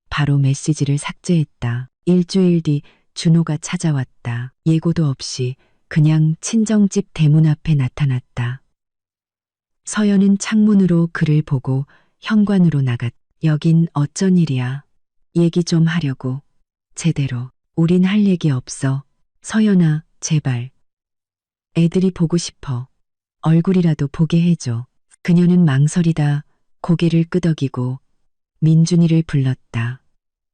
A: 바로 메시지를 삭제했다. 일주일 뒤 준호가 찾아왔다. 예고도 없이 그냥 친정집 대문 앞에 나타났다. 서연은 창문으로 그를 보고 현관으로 나갔다. 여긴 어쩐 일이야. 얘기 좀 하려고. 제대로. 우린 할 얘기 없어. 서연아, 제발. 애들이 보고 싶어. 얼굴이라도 보게 해줘. 그녀는 망설이다 고개를 끄덕이고 민준이를 불렀다.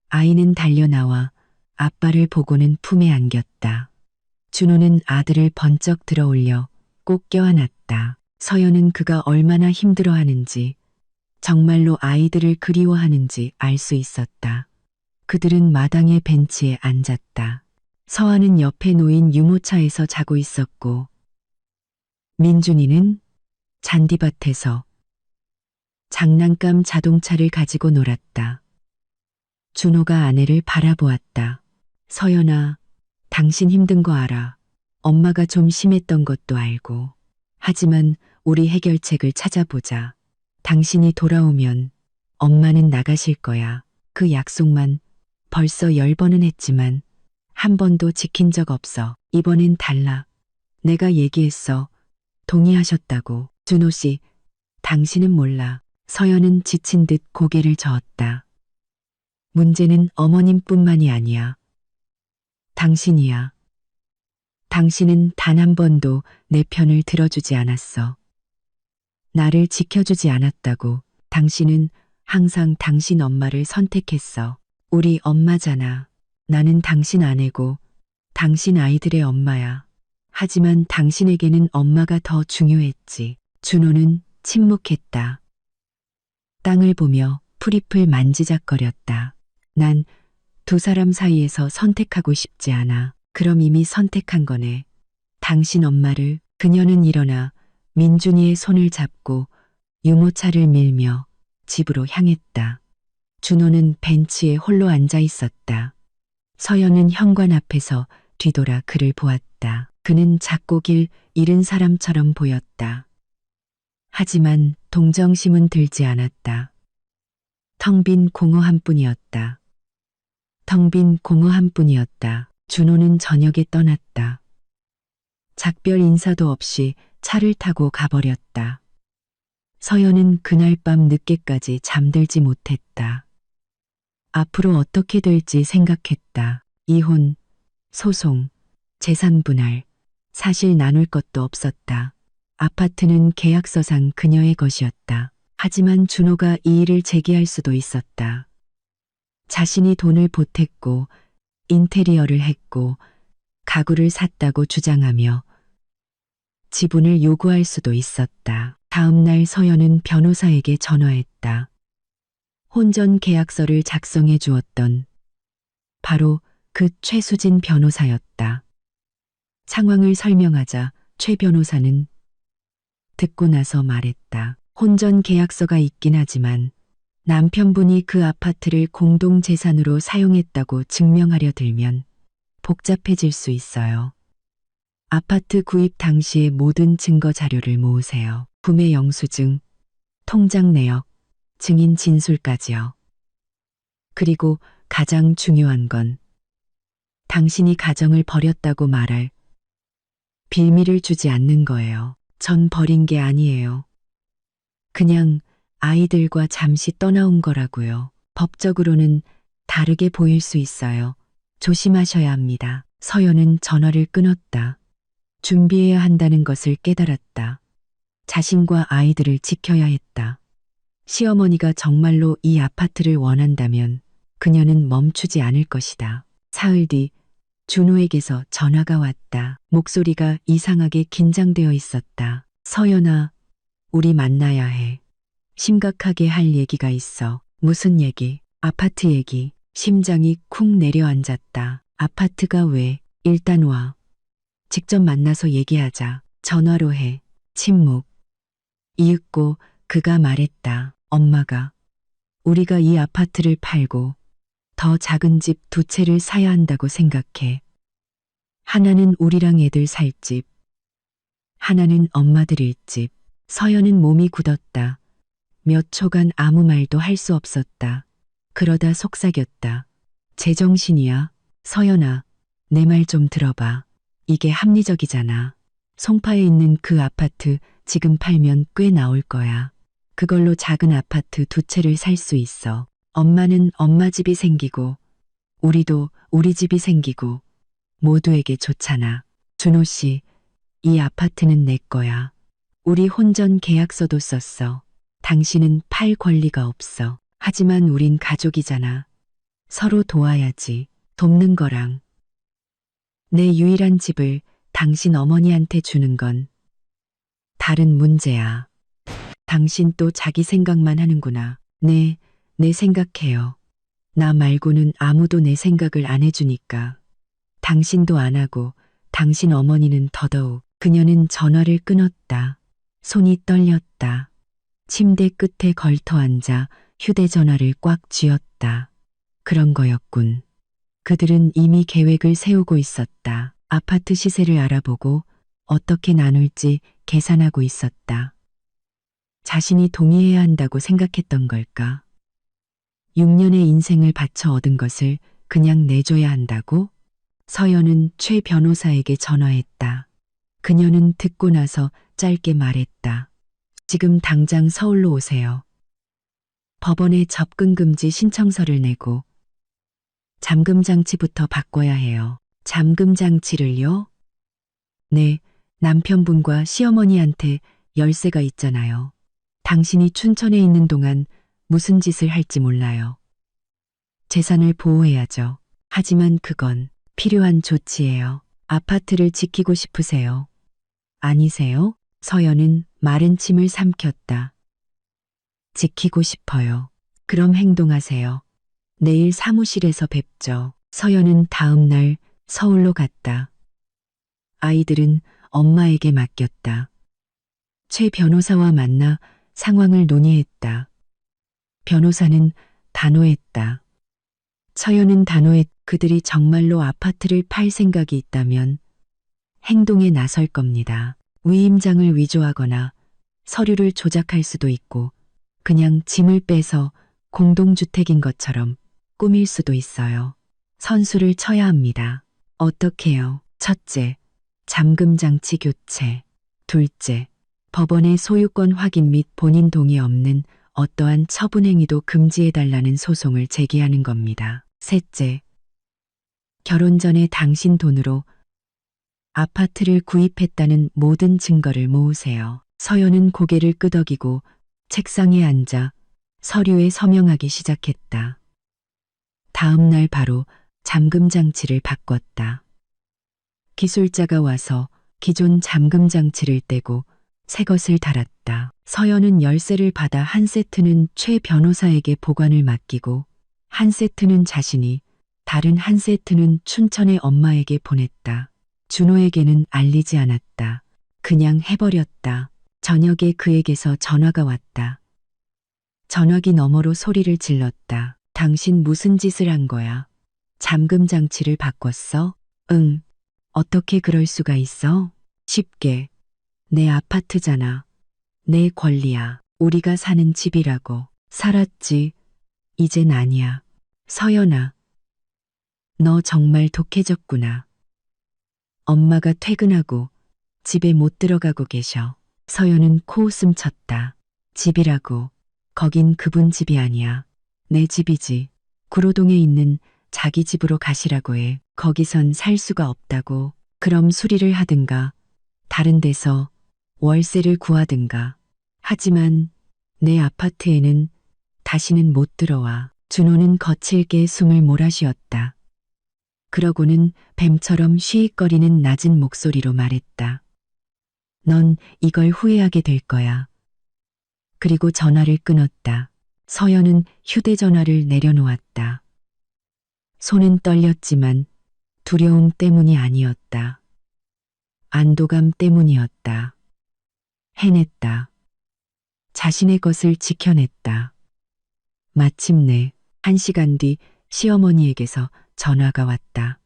A: 아이는 달려나와 아빠를 보고는 품에 안겼다. 준호는 아들을 번쩍 들어올려 꼭 껴안았다. 서연은 그가 얼마나 힘들어하는지, 정말로 아이들을 그리워하는지 알 수 있었다. 그들은 마당의 벤치에 앉았다. 서아는 옆에 놓인 유모차에서 자고 있었고, 민준이는 잔디밭에서 장난감 자동차를 가지고 놀았다. 준호가 아내를 바라보았다. 서연아, 당신 힘든 거 알아. 엄마가 좀 심했던 것도 알고. 하지만 우리 해결책을 찾아보자. 당신이 돌아오면 엄마는 나가실 거야. 그 약속만 벌써 10번은 했지만 한 번도 지킨 적 없어. 이번엔 달라. 내가 얘기했어. 동의하셨다고. 준호 씨, 당신은 몰라. 서연은 지친 듯 고개를 저었다. 문제는 어머님뿐만이 아니야. 당신이야. 당신은 단 한 번도 내 편을 들어주지 않았어. 나를 지켜주지 않았다고. 당신은 항상 당신 엄마를 선택했어. 우리 엄마잖아. 나는 당신 아내고 당신 아이들의 엄마야. 하지만 당신에게는 엄마가 더 중요했지. 준호는 침묵했다. 땅을 보며 풀잎을 만지작거렸다. 난 두 사람 사이에서 선택하고 싶지 않아. 그럼 이미 선택한 거네. 당신 엄마를. 그녀는 일어나 민준이의 손을 잡고 유모차를 밀며 집으로 향했다. 준호는 벤치에 홀로 앉아 있었다. 서연은 현관 앞에서 뒤돌아 그를 보았다. 그는 작고 길 잃은 사람처럼 보였다. 하지만 동정심은 들지 않았다. 텅 빈 공허 한뿐이었다. 텅 빈 공허 한뿐이었다. 준호는 저녁에 떠났다. 작별 인사도 없이 차를 타고 가버렸다. 서연은 그날 밤 늦게까지 잠들지 못했다. 앞으로 어떻게 될지 생각했다. 이혼, 소송, 재산 분할, 사실 나눌 것도 없었다. 아파트는 계약서상 그녀의 것이었다. 하지만 준호가 이 일을 제기할 수도 있었다. 자신이 돈을 보탰고 인테리어를 했고 가구를 샀다고 주장하며 지분을 요구할 수도 있었다. 다음 날 서연은 변호사에게 전화했다. 혼전 계약서를 작성해 주었던 바로 그 최수진 변호사였다. 상황을 설명하자 최 변호사는 듣고 나서 말했다. 혼전 계약서가 있긴 하지만 남편분이 그 아파트를 공동재산으로 사용했다고 증명하려 들면 복잡해질 수 있어요. 아파트 구입 당시의 모든 증거 자료를 모으세요. 구매 영수증, 통장 내역, 증인 진술까지요. 그리고 가장 중요한 건 당신이 가정을 버렸다고 말할 빌미를 주지 않는 거예요. 전 버린 게 아니에요. 그냥 아이들과 잠시 떠나온 거라고요. 법적으로는 다르게 보일 수 있어요. 조심하셔야 합니다. 서연은 전화를 끊었다. 준비해야 한다는 것을 깨달았다. 자신과 아이들을 지켜야 했다. 시어머니가 정말로 이 아파트를 원한다면 그녀는 멈추지 않을 것이다. 사흘 뒤 준호에게서 전화가 왔다. 목소리가 이상하게 긴장되어 있었다. 서연아, 우리 만나야 해. 심각하게 할 얘기가 있어. 무슨 얘기? 아파트 얘기. 심장이 쿵 내려앉았다. 아파트가 왜? 일단 와. 직접 만나서 얘기하자. 전화로 해. 침묵. 이윽고 그가 말했다. 엄마가. 우리가 이 아파트를 팔고 더 작은 집 2채를 사야 한다고 생각해. 하나는 우리랑 애들 살 집. 하나는 엄마들 일 집. 서연은 몸이 굳었다. 몇 초간 아무 말도 할 수 없었다. 그러다 속삭였다. 제정신이야. 서연아, 내 말 좀 들어봐. 이게 합리적이잖아. 송파에 있는 그 아파트 지금 팔면 꽤 나올 거야. 그걸로 작은 아파트 2채를 살 수 있어. 엄마는 엄마 집이 생기고, 우리도 우리 집이 생기고, 모두에게 좋잖아. 준호 씨, 이 아파트는 내 거야. 우리 혼전 계약서도 썼어. 당신은 팔 권리가 없어. 하지만 우린 가족이잖아. 서로 도와야지. 돕는 거랑 내 유일한 집을 당신 어머니한테 주는 건 다른 문제야. 당신 또 자기 생각만 하는구나. 네, 내 생각해요. 나 말고는 아무도 내 생각을 안 해주니까. 당신도 안 하고 당신 어머니는 더더욱. 그녀는 전화를 끊었다. 손이 떨렸다. 침대 끝에 걸터 앉아 휴대전화를 꽉 쥐었다. 그런 거였군. 그들은 이미 계획을 세우고 있었다. 아파트 시세를 알아보고 어떻게 나눌지 계산하고 있었다. 자신이 동의해야 한다고 생각했던 걸까? 6년의 인생을 바쳐 얻은 것을 그냥 내줘야 한다고? 서연은 최 변호사에게 전화했다. 그녀는 듣고 나서 짧게 말했다. 지금 당장 서울로 오세요. 법원에 접근금지 신청서를 내고 잠금장치부터 바꿔야 해요. 잠금장치를요? 네, 남편분과 시어머니한테 열쇠가 있잖아요. 당신이 춘천에 있는 동안 무슨 짓을 할지 몰라요. 재산을 보호해야죠. 하지만 그건 필요한 조치예요. 아파트를 지키고 싶으세요? 아니세요? 서연은 마른 침을 삼켰다. 지키고 싶어요. 그럼 행동하세요. 내일 사무실에서 뵙죠. 서연은 다음 날 서울로 갔다. 아이들은 엄마에게 맡겼다. 최 변호사와 만나 상황을 논의했다. 변호사는 단호했다. 서연은 단호했. 그들이 정말로 아파트를 팔 생각이 있다면 행동에 나설 겁니다. 위임장을 위조하거나 서류를 조작할 수도 있고 그냥 짐을 빼서 공동주택인 것처럼 꾸밀 수도 있어요. 선수를 쳐야 합니다. 어떻게요? 첫째, 잠금장치 교체. 둘째, 법원의 소유권 확인 및 본인 동의 없는 어떠한 처분 행위도 금지해달라는 소송을 제기하는 겁니다. 셋째, 결혼 전에 당신 돈으로 아파트를 구입했다는 모든 증거를 모으세요. 서연은 고개를 끄덕이고 책상에 앉아 서류에 서명하기 시작했다. 다음 날 바로 잠금장치를 바꿨다. 기술자가 와서 기존 잠금장치를 떼고 새 것을 달았다. 서연은 열쇠를 받아 한 세트는 최 변호사에게 보관을 맡기고 한 세트는 자신이, 다른 한 세트는 춘천의 엄마에게 보냈다. 준호에게는 알리지 않았다. 그냥 해버렸다. 저녁에 그에게서 전화가 왔다. 전화기 너머로 소리를 질렀다. 당신 무슨 짓을 한 거야? 잠금 장치를 바꿨어? 응. 어떻게 그럴 수가 있어? 쉽게. 내 아파트잖아. 내 권리야. 우리가 사는 집이라고. 살았지. 이젠 아니야. 서연아. 너 정말 독해졌구나. 엄마가 퇴근하고 집에 못 들어가고 계셔. 서연은 코웃음 쳤다. 집이라고. 거긴 그분 집이 아니야. 내 집이지. 구로동에 있는 자기 집으로 가시라고 해. 거기선 살 수가 없다고. 그럼 수리를 하든가 다른 데서 월세를 구하든가. 하지만 내 아파트에는 다시는 못 들어와. 준호는 거칠게 숨을 몰아쉬었다. 그러고는 뱀처럼 쉬익거리는 낮은 목소리로 말했다. 넌 이걸 후회하게 될 거야. 그리고 전화를 끊었다. 서연은 휴대전화를 내려놓았다. 손은 떨렸지만 두려움 때문이 아니었다. 안도감 때문이었다. 해냈다. 자신의 것을 지켜냈다. 마침내 1시간 뒤 시어머니에게서 전화가 왔다.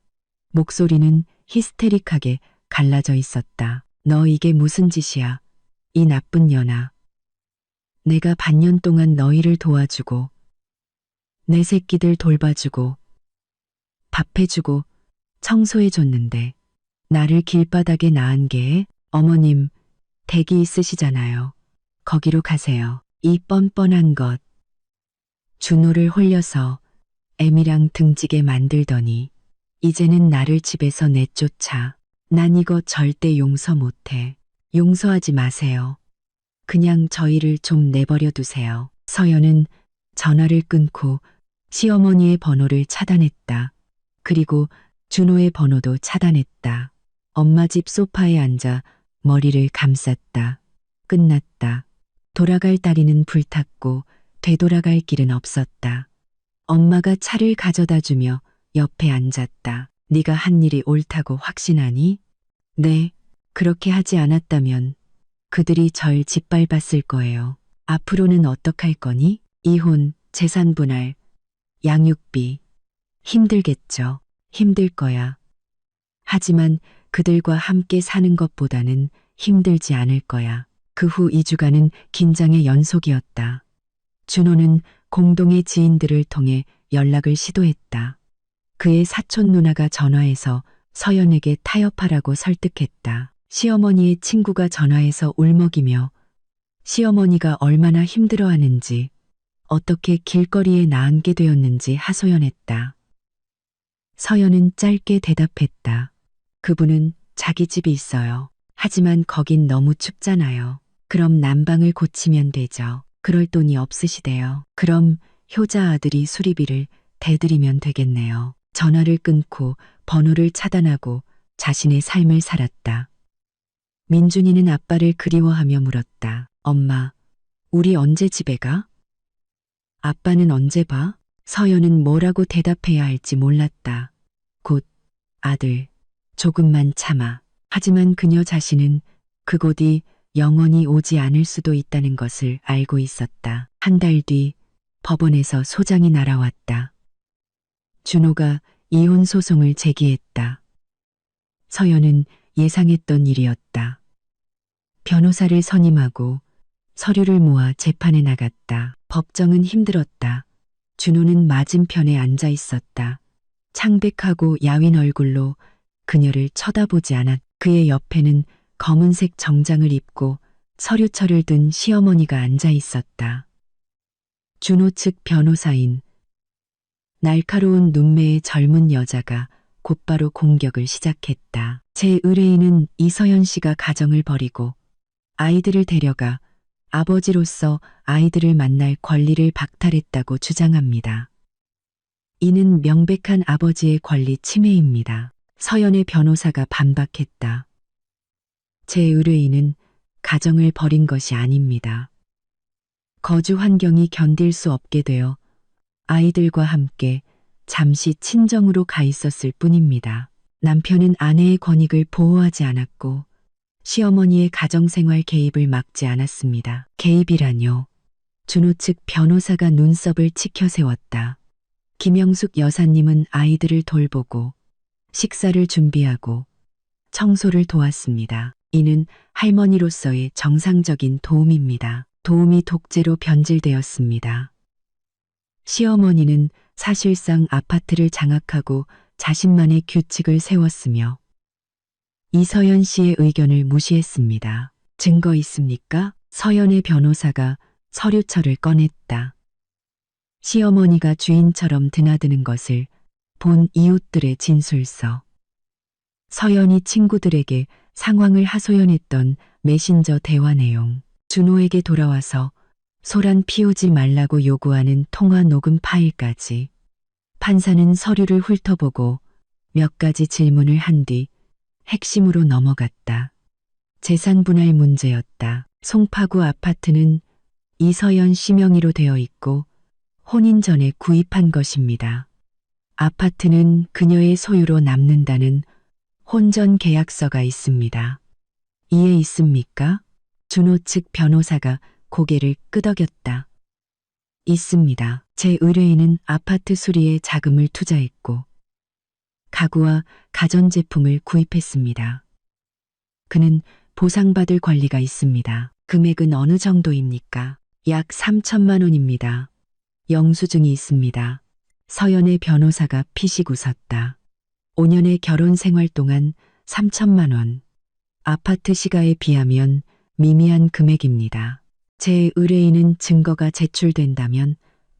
A: 목소리는 히스테릭하게 갈라져 있었다. 너 이게 무슨 짓이야? 이 나쁜 년아. 내가 반년 동안 너희를 도와주고 내 새끼들 돌봐주고 밥해주고 청소해줬는데 나를 길바닥에 낳은 게 어머님 댁이 있으시잖아요. 거기로 가세요. 이 뻔뻔한 것. 준호를 홀려서 애미랑 등지게 만들더니 이제는 나를 집에서 내쫓아. 난 이거 절대 용서 못해. 용서하지 마세요. 그냥 저희를 좀 내버려 두세요. 서연은 전화를 끊고 시어머니의 번호를 차단했다. 그리고 준호의 번호도 차단했다. 엄마 집 소파에 앉아 머리를 감쌌다. 끝났다. 돌아갈 다리는 불탔고 되돌아갈 길은 없었다. 엄마가 차를 가져다 주며 옆에 앉았다. 네가 한 일이 옳다고 확신하니? 네, 그렇게 하지 않았다면 그들이 절 짓밟았을 거예요. 앞으로는 어떡할 거니? 이혼, 재산 분할, 양육비. 힘들겠죠. 힘들 거야. 하지만 그들과 함께 사는 것보다는 힘들지 않을 거야. 그 후 2주간은 긴장의 연속이었다. 준호는 공동의 지인들을 통해 연락을 시도했다. 그의 사촌 누나가 전화해서 서연에게 타협하라고 설득했다. 시어머니의 친구가 전화해서 울먹이며 시어머니가 얼마나 힘들어하는지, 어떻게 길거리에 나앉게 되었는지 하소연했다. 서연은 짧게 대답했다. 그분은 자기 집이 있어요. 하지만 거긴 너무 춥잖아요. 그럼 난방을 고치면 되죠. 그럴 돈이 없으시대요. 그럼 효자 아들이 수리비를 대드리면 되겠네요. 전화를 끊고 번호를 차단하고 자신의 삶을 살았다. 민준이는 아빠를 그리워하며 물었다. 엄마, 우리 언제 집에 가? 아빠는 언제 봐? 서연은 뭐라고 대답해야 할지 몰랐다. 곧, 아들, 조금만 참아. 하지만 그녀 자신은 그곳이 영원히 오지 않을 수도 있다는 것을 알고 있었다. 한 달 뒤 법원에서 소장이 날아왔다. 준호가 이혼 소송을 제기했다. 서연은 예상했던 일이었다. 변호사를 선임하고 서류를 모아 재판에 나갔다. 법정은 힘들었다. 준호는 맞은편에 앉아 있었다. 창백하고 야윈 얼굴로 그녀를 쳐다보지 않았. 그의 옆에는 검은색 정장을 입고 서류철을 든 시어머니가 앉아 있었다. 준호 측 변호사인 날카로운 눈매의 젊은 여자가 곧바로 공격을 시작했다. 제 의뢰인은 이서연 씨가 가정을 버리고 아이들을 데려가 아버지로서 아이들을 만날 권리를 박탈했다고 주장합니다. 이는 명백한 아버지의 권리 침해입니다. 서연의 변호사가 반박했다. 제 의뢰인은 가정을 버린 것이 아닙니다. 거주 환경이 견딜 수 없게 되어 아이들과 함께 잠시 친정으로 가 있었을 뿐입니다. 남편은 아내의 권익을 보호하지 않았고 시어머니의 가정생활 개입을 막지 않았습니다. 개입이라뇨. 준호 측 변호사가 눈썹을 치켜 세웠다. 김영숙 여사님은 아이들을 돌보고 식사를 준비하고 청소를 도왔습니다. 이는 할머니로서의 정상적인 도움입니다. 도움이 독재로 변질되었습니다. 시어머니는 사실상 아파트를 장악하고 자신만의 규칙을 세웠으며 이서연 씨의 의견을 무시했습니다. 증거 있습니까? 서연의 변호사가 서류철을 꺼냈다. 시어머니가 주인처럼 드나드는 것을 본 이웃들의 진술서. 서연이 친구들에게 상황을 하소연했던 메신저 대화 내용. 준호에게 돌아와서 소란 피우지 말라고 요구하는 통화 녹음 파일까지. 판사는 서류를 훑어보고 몇 가지 질문을 한 뒤 핵심으로 넘어갔다. 재산 분할 문제였다. 송파구 아파트는 이서연 씨 명의로 되어 있고 혼인 전에 구입한 것입니다. 아파트는 그녀의 소유로 남는다는 혼전 계약서가 있습니다. 이해 있습니까? 준호 측 변호사가 고개를 끄덕였다. 있습니다. 제 의뢰인은 아파트 수리에 자금을 투자했고 가구와 가전제품을 구입했습니다. 그는 보상받을 권리가 있습니다. 금액은 어느 정도입니까? 약 3천만 원입니다. 영수증이 있습니다. 서연의 변호사가 피식 웃었다. 5년의 결혼 생활 동안 3천만 원. 아파트 시가에 비하면 미미한 금액입니다. 제 의뢰인은 증거가 제출된다면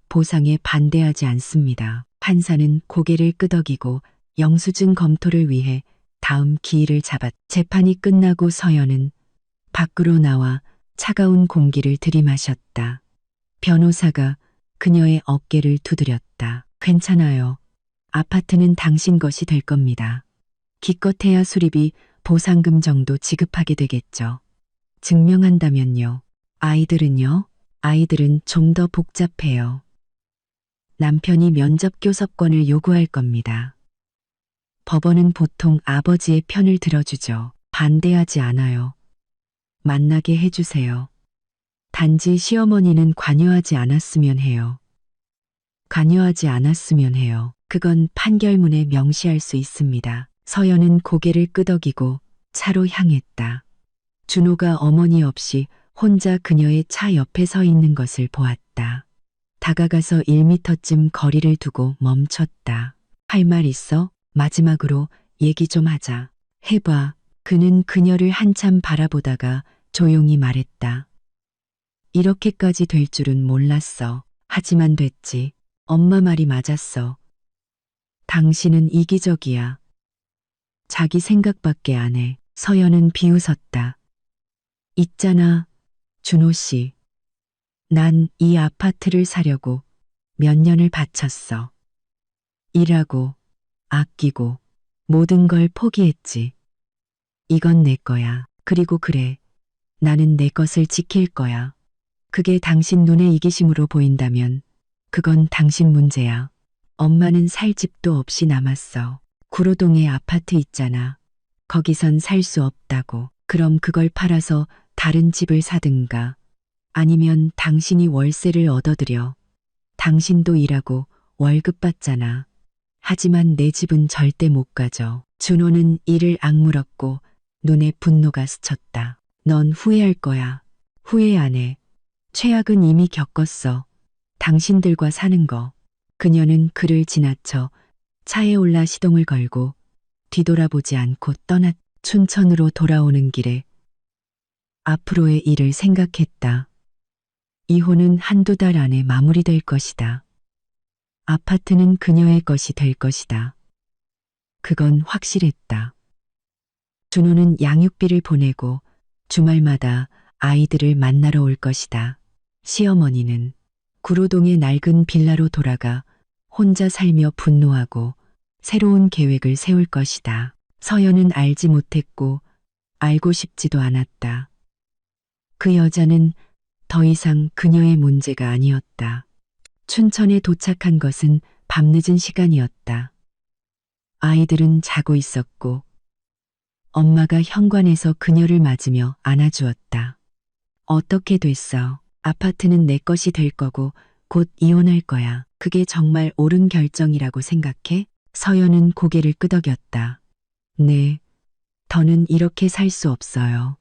A: 보상에 반대하지 않습니다. 판사는 고개를 끄덕이고 영수증 검토를 위해 다음 기일을 잡았. 재판이 끝나고 서연은 밖으로 나와 차가운 공기를 들이마셨다. 변호사가 그녀의 어깨를 두드렸다. 괜찮아요. 아파트는 당신 것이 될 겁니다. 기껏해야 수리비, 보상금 정도 지급하게 되겠죠. 증명한다면요. 아이들은요? 아이들은 좀 더 복잡해요. 남편이 면접 교섭권을 요구할 겁니다. 법원은 보통 아버지의 편을 들어주죠. 반대하지 않아요. 만나게 해주세요. 단지 시어머니는 관여하지 않았으면 해요. 관여하지 않았으면 해요. 그건 판결문에 명시할 수 있습니다. 서연은 고개를 끄덕이고 차로 향했다. 준호가 어머니 없이 혼자 그녀의 차 옆에 서 있는 것을 보았다. 다가가서 1미터쯤 거리를 두고 멈췄다. 할 말 있어? 마지막으로 얘기 좀 하자. 해봐. 그는 그녀를 한참 바라보다가 조용히 말했다. 이렇게까지 될 줄은 몰랐어. 하지만 됐지. 엄마 말이 맞았어. 당신은 이기적이야. 자기 생각밖에 안 해. 서연은 비웃었다. 있잖아, 준호 씨. 난 이 아파트를 사려고 몇 년을 바쳤어. 일하고, 아끼고, 모든 걸 포기했지. 이건 내 거야. 그리고 그래. 나는 내 것을 지킬 거야. 그게 당신 눈에 이기심으로 보인다면 그건 당신 문제야. 엄마는 살 집도 없이 남았어. 구로동에 아파트 있잖아. 거기선 살 수 없다고. 그럼 그걸 팔아서 다른 집을 사든가. 아니면 당신이 월세를 얻어들여. 당신도 일하고 월급 받잖아. 하지만 내 집은 절대 못 가져. 준호는 이를 악물었고 눈에 분노가 스쳤다. 넌 후회할 거야. 후회 안 해. 최악은 이미 겪었어. 당신들과 사는 거. 그녀는 그를 지나쳐 차에 올라 시동을 걸고 뒤돌아보지 않고 떠났. 춘천으로 돌아오는 길에 앞으로의 일을 생각했다. 이혼은 한두 달 안에 마무리될 것이다. 아파트는 그녀의 것이 될 것이다. 그건 확실했다. 준호는 양육비를 보내고 주말마다 아이들을 만나러 올 것이다. 시어머니는 구로동의 낡은 빌라로 돌아가 혼자 살며 분노하고 새로운 계획을 세울 것이다. 서연은 알지 못했고 알고 싶지도 않았다. 그 여자는 더 이상 그녀의 문제가 아니었다. 춘천에 도착한 것은 밤늦은 시간이었다. 아이들은 자고 있었고 엄마가 현관에서 그녀를 맞으며 안아주었다. 어떻게 됐어? 아파트는 내 것이 될 거고 곧 이혼할 거야. 그게 정말 옳은 결정이라고 생각해? 서연은 고개를 끄덕였다. 네, 더는 이렇게 살 수 없어요.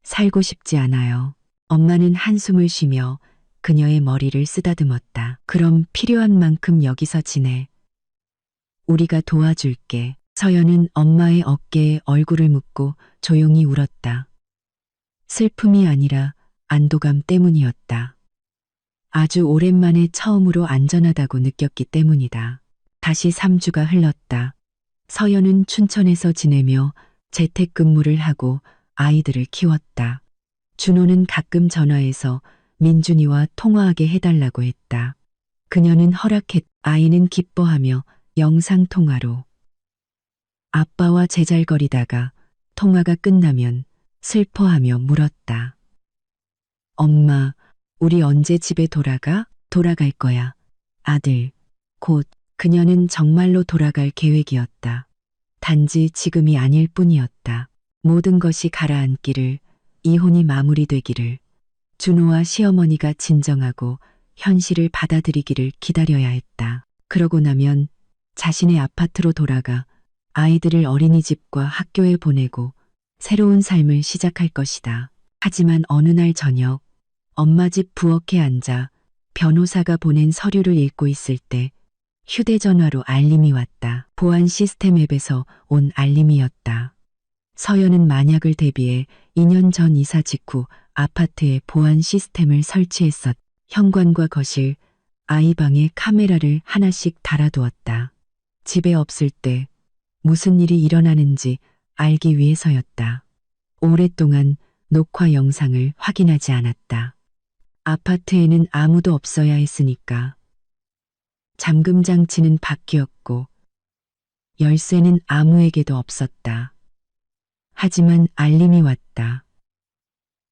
A: 살고 싶지 않아요. 엄마는 한숨을 쉬며 그녀의 머리를 쓰다듬었다. 그럼 필요한 만큼 여기서 지내. 우리가 도와줄게. 서연은 엄마의 어깨에 얼굴을 묻고 조용히 울었다. 슬픔이 아니라 안도감 때문이었다. 아주 오랜만에 처음으로 안전하다고 느꼈기 때문이다. 다시 3주가 흘렀다. 서연은 춘천에서 지내며 재택근무를 하고 아이들을 키웠다. 준호는 가끔 전화해서 민준이와 통화하게 해달라고 했다. 그녀는 허락했. 아이는 기뻐하며 영상통화로. 아빠와 제잘거리다가 통화가 끝나면 슬퍼하며 물었다. 엄마, 우리 언제 집에 돌아가? 돌아갈 거야. 아들, 곧. 그녀는 정말로 돌아갈 계획이었다. 단지 지금이 아닐 뿐이었다. 모든 것이 가라앉기를, 이혼이 마무리되기를, 준호와 시어머니가 진정하고 현실을 받아들이기를 기다려야 했다. 그러고 나면 자신의 아파트로 돌아가 아이들을 어린이집과 학교에 보내고 새로운 삶을 시작할 것이다. 하지만 어느 날 저녁 엄마 집 부엌에 앉아 변호사가 보낸 서류를 읽고 있을 때 휴대전화로 알림이 왔다. 보안 시스템 앱에서 온 알림이었다. 서연은 만약을 대비해 2년 전 이사 직후 아파트에 보안 시스템을 설치했었. 현관과 거실, 아이 방에 카메라를 하나씩 달아두었다. 집에 없을 때 무슨 일이 일어나는지 알기 위해서였다. 오랫동안 녹화 영상을 확인하지 않았다. 아파트에는 아무도 없어야 했으니까. 잠금 장치는 바뀌었고 열쇠는 아무에게도 없었다. 하지만 알림이 왔다.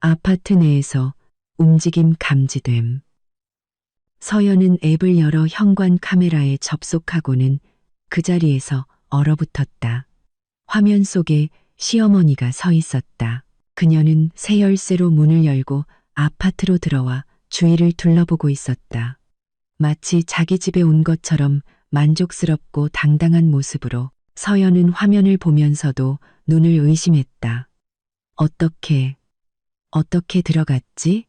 A: 아파트 내에서 움직임 감지됨. 서연은 앱을 열어 현관 카메라에 접속하고는 그 자리에서 얼어붙었다. 화면 속에 시어머니가 서 있었다. 그녀는 새 열쇠로 문을 열고 아파트로 들어와 주위를 둘러보고 있었다. 마치 자기 집에 온 것처럼 만족스럽고 당당한 모습으로. 서연은 화면을 보면서도 눈을 의심했다. 어떻게 들어갔지?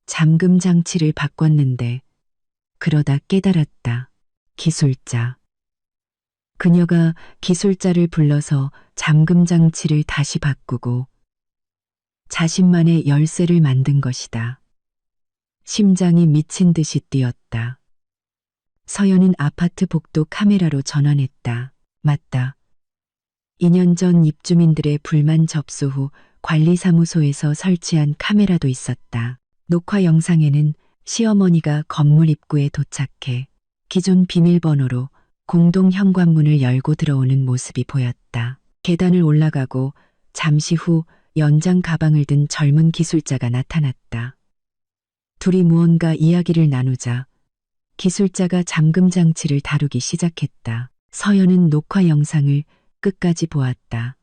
A: 잠금 장치를 바꿨는데. 그러다 깨달았다. 기술자. 그녀가 기술자를 불러서 잠금 장치를 다시 바꾸고 자신만의 열쇠를 만든 것이다. 심장이 미친 듯이 뛰었다. 서연은 아파트 복도 카메라로 전환했다. 맞다. 2년 전 입주민들의 불만 접수 후 관리사무소에서 설치한 카메라도 있었다. 녹화 영상에는 시어머니가 건물 입구에 도착해 기존 비밀번호로 공동 현관문을 열고 들어오는 모습이 보였다. 계단을 올라가고 잠시 후 연장 가방을 든 젊은 기술자가 나타났다. 둘이 무언가 이야기를 나누자 기술자가 잠금 장치를 다루기 시작했다. 서연은 녹화 영상을 끝까지 보았다.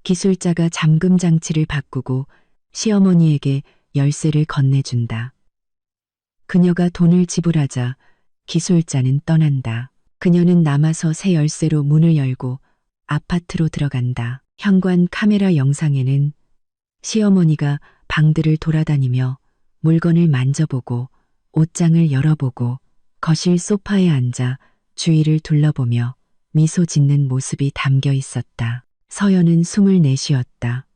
A: 기술자가 잠금 장치를 바꾸고 시어머니에게 열쇠를 건네준다. 그녀가 돈을 지불하자 기술자는 떠난다. 그녀는 남아서 새 열쇠로 문을 열고 아파트로 들어간다. 현관 카메라 영상에는 시어머니가 방들을 돌아다니며 물건을 만져보고 옷장을 열어보고 거실 소파에 앉아 주위를 둘러보며 미소 짓는 모습이 담겨 있었다. 서연은 숨을 내쉬었다.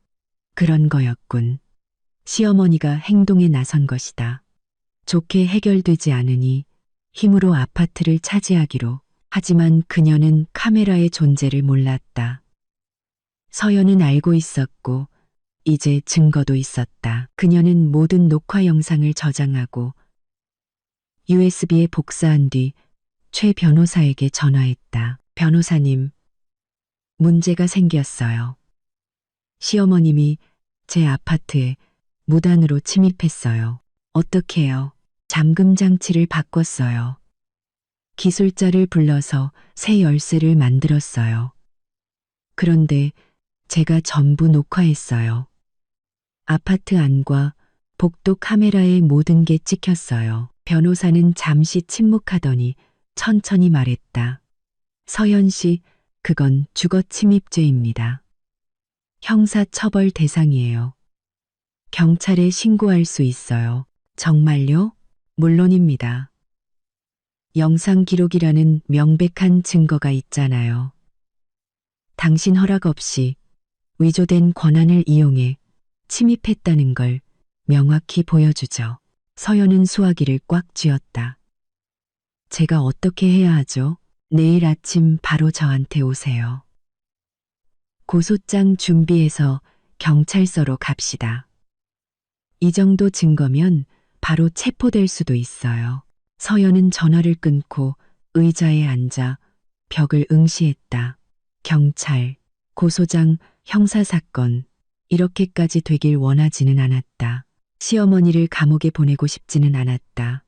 A: 그런 거였군. 시어머니가 행동에 나선 것이다. 좋게 해결되지 않으니 힘으로 아파트를 차지하기로. 하지만 그녀는 카메라의 존재를 몰랐다. 서연은 알고 있었고 이제 증거도 있었다. 그녀는 모든 녹화 영상을 저장하고 USB에 복사한 뒤 최 변호사에게 전화했다. 변호사님, 문제가 생겼어요. 시어머님이 제 아파트에 무단으로 침입했어요. 어떻게요? 잠금 장치를 바꿨어요. 기술자를 불러서 새 열쇠를 만들었어요. 그런데 제가 전부 녹화했어요. 아파트 안과 복도 카메라에 모든 게 찍혔어요. 변호사는 잠시 침묵하더니 천천히 말했다. 서연 씨, 그건 주거 침입죄입니다. 형사 처벌 대상이에요. 경찰에 신고할 수 있어요. 정말요? 물론입니다. 영상 기록이라는 명백한 증거가 있잖아요. 당신 허락 없이 위조된 권한을 이용해 침입했다는 걸 명확히 보여주죠. 서연은 수화기를 꽉 쥐었다. 제가 어떻게 해야 하죠? 내일 아침 바로 저한테 오세요. 고소장 준비해서 경찰서로 갑시다. 이 정도 증거면 바로 체포될 수도 있어요. 서연은 전화를 끊고 의자에 앉아 벽을 응시했다. 경찰, 고소장, 형사사건, 이렇게까지 되길 원하지는 않았다. 시어머니를 감옥에 보내고 싶지는 않았다.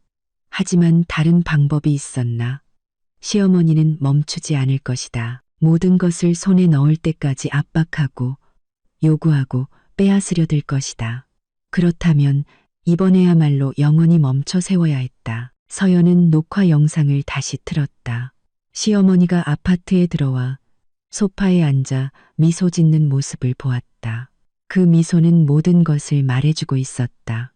A: 하지만 다른 방법이 있었나? 시어머니는 멈추지 않을 것이다. 모든 것을 손에 넣을 때까지 압박하고 요구하고 빼앗으려 들 것이다. 그렇다면 이번에야말로 영원히 멈춰 세워야 했다. 서연은 녹화 영상을 다시 틀었다. 시어머니가 아파트에 들어와 소파에 앉아 미소 짓는 모습을 보았다. 그 미소는 모든 것을 말해주고 있었다.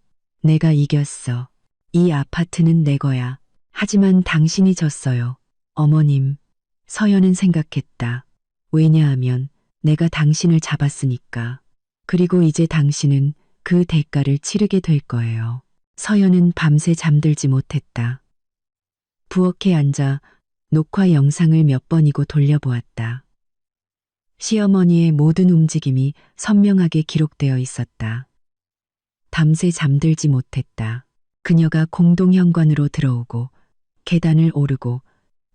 A: 내가 이겼어. 이 아파트는 내 거야. 하지만 당신이 졌어요. 어머님, 서연은 생각했다. 왜냐하면 내가 당신을 잡았으니까. 그리고 이제 당신은 그 대가를 치르게 될 거예요. 서연은 밤새 잠들지 못했다. 부엌에 앉아 녹화 영상을 몇 번이고 돌려보았다. 시어머니의 모든 움직임이 선명하게 기록되어 있었다. 밤새 잠들지 못했다. 그녀가 공동현관으로 들어오고 계단을 오르고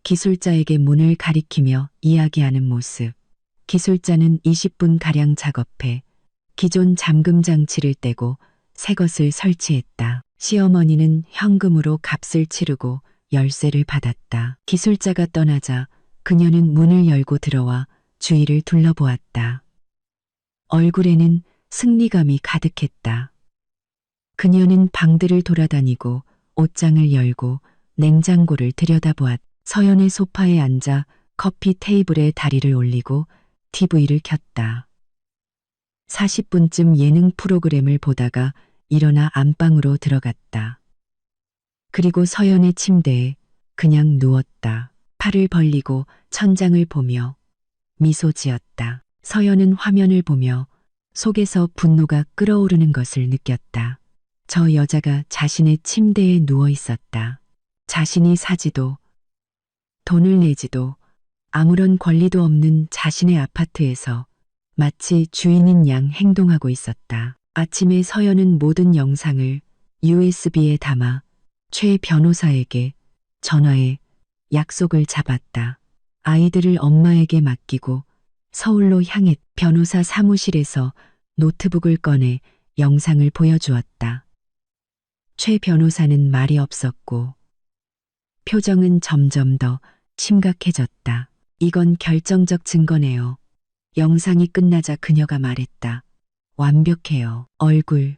A: 기술자에게 문을 가리키며 이야기하는 모습. 기술자는 20분가량 작업해 기존 잠금 장치를 떼고 새 것을 설치했다. 시어머니는 현금으로 값을 치르고 열쇠를 받았다. 기술자가 떠나자 그녀는 문을 열고 들어와 주위를 둘러보았다. 얼굴에는 승리감이 가득했다. 그녀는 방들을 돌아다니고 옷장을 열고 냉장고를 들여다보았다. 서연의 소파에 앉아 커피 테이블에 다리를 올리고 TV를 켰다. 40분쯤 예능 프로그램을 보다가 일어나 안방으로 들어갔다. 그리고 서연의 침대에 그냥 누웠다. 팔을 벌리고 천장을 보며 미소 지었다. 서연은 화면을 보며 속에서 분노가 끓어오르는 것을 느꼈다. 저 여자가 자신의 침대에 누워 있었다. 자신이 사지도 돈을 내지도 아무런 권리도 없는 자신의 아파트에서 마치 주인인 양 행동하고 있었다. 아침에 서연은 모든 영상을 USB에 담아 최 변호사에게 전화해 약속을 잡았다. 아이들을 엄마에게 맡기고 서울로 향해 변호사 사무실에서 노트북을 꺼내 영상을 보여주었다. 최 변호사는 말이 없었고 표정은 점점 더 심각해졌다. 이건 결정적 증거네요. 영상이 끝나자 그녀가 말했다. 완벽해요. 얼굴,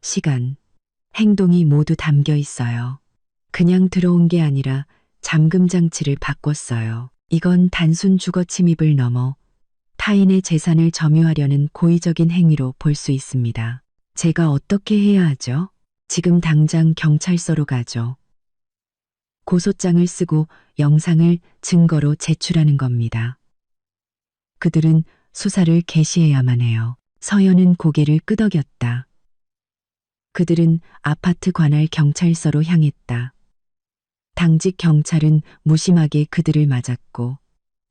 A: 시간, 행동이 모두 담겨 있어요. 그냥 들어온 게 아니라 잠금 장치를 바꿨어요. 이건 단순 주거 침입을 넘어 타인의 재산을 점유하려는 고의적인 행위로 볼 수 있습니다. 제가 어떻게 해야 하죠? 지금 당장 경찰서로 가죠. 고소장을 쓰고 영상을 증거로 제출하는 겁니다. 그들은 수사를 개시해야만 해요. 서연은 고개를 끄덕였다. 그들은 아파트 관할 경찰서로 향했다. 당직 경찰은 무심하게 그들을 맞았고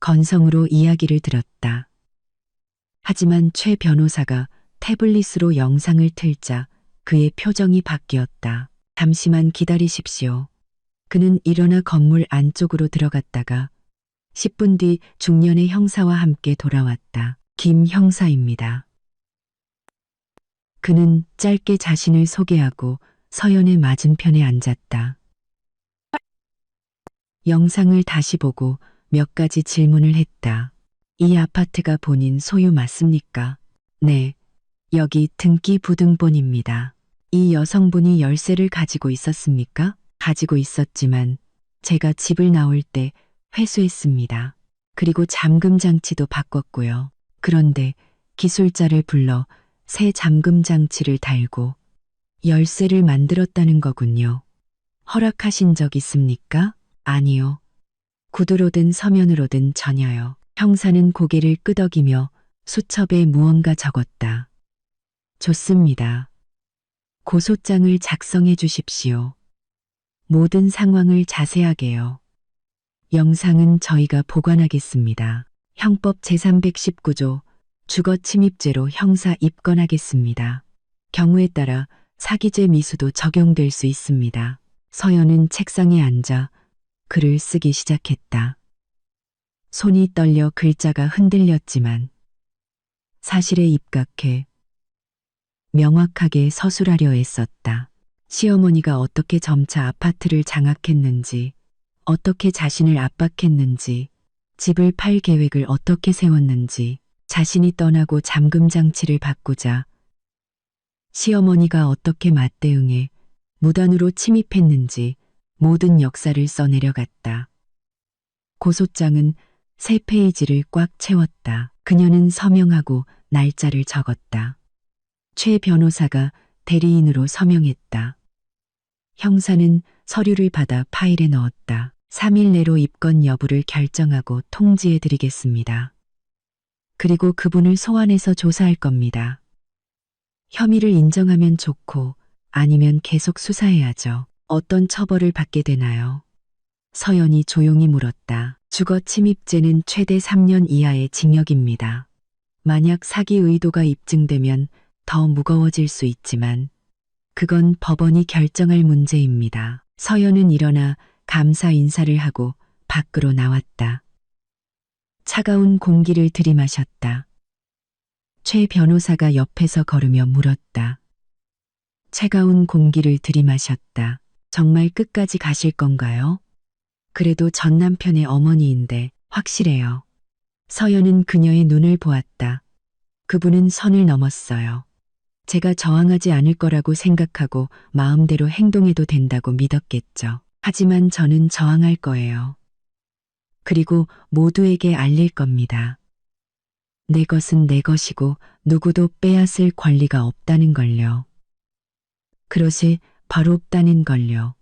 A: 건성으로 이야기를 들었다. 하지만 최 변호사가 태블릿으로 영상을 틀자 그의 표정이 바뀌었다. 잠시만 기다리십시오. 그는 일어나 건물 안쪽으로 들어갔다가 10분 뒤 중년의 형사와 함께 돌아왔다. 김 형사입니다. 그는 짧게 자신을 소개하고 서연의 맞은편에 앉았다. 영상을 다시 보고 몇 가지 질문을 했다. 이 아파트가 본인 소유 맞습니까? 네, 여기 등기 부등본입니다. 이 여성분이 열쇠를 가지고 있었습니까? 가지고 있었지만 제가 집을 나올 때 회수했습니다. 그리고 잠금 장치도 바꿨고요. 그런데 기술자를 불러 새 잠금 장치를 달고 열쇠를 만들었다는 거군요. 허락하신 적 있습니까? 아니요. 구두로든 서면으로든 전혀요. 형사는 고개를 끄덕이며 수첩에 무언가 적었다. 좋습니다. 고소장을 작성해 주십시오. 모든 상황을 자세하게요. 영상은 저희가 보관하겠습니다. 형법 제319조 주거침입죄로 형사 입건하겠습니다. 경우에 따라 사기죄 미수도 적용될 수 있습니다. 서연은 책상에 앉아 글을 쓰기 시작했다. 손이 떨려 글자가 흔들렸지만 사실에 입각해 명확하게 서술하려 애썼다. 시어머니가 어떻게 점차 아파트를 장악했는지, 어떻게 자신을 압박했는지, 집을 팔 계획을 어떻게 세웠는지, 자신이 떠나고 잠금 장치를 바꾸자 시어머니가 어떻게 맞대응해 무단으로 침입했는지 모든 역사를 써내려갔다. 고소장은 3페이지를 꽉 채웠다. 그녀는 서명하고 날짜를 적었다. 최 변호사가 대리인으로 서명했다. 형사는 서류를 받아 파일에 넣었다. 3일 내로 입건 여부를 결정하고 통지해 드리겠습니다. 그리고 그분을 소환해서 조사할 겁니다. 혐의를 인정하면 좋고 아니면 계속 수사해야죠. 어떤 처벌을 받게 되나요? 서연이 조용히 물었다. 주거 침입죄는 최대 3년 이하의 징역입니다. 만약 사기 의도가 입증되면 더 무거워질 수 있지만 그건 법원이 결정할 문제입니다. 서연은 일어나 감사 인사를 하고 밖으로 나왔다. 차가운 공기를 들이마셨다. 최 변호사가 옆에서 걸으며 물었다. 차가운 공기를 들이마셨다. 정말 끝까지 가실 건가요? 그래도 전 남편의 어머니인데 확실해요. 서연은 그녀의 눈을 보았다. 그분은 선을 넘었어요. 제가 저항하지 않을 거라고 생각하고 마음대로 행동해도 된다고 믿었겠죠. 하지만 저는 저항할 거예요. 그리고 모두에게 알릴 겁니다. 내 것은 내 것이고 누구도 빼앗을 권리가 없다는 걸요. 그것이 바로 없다는 걸요.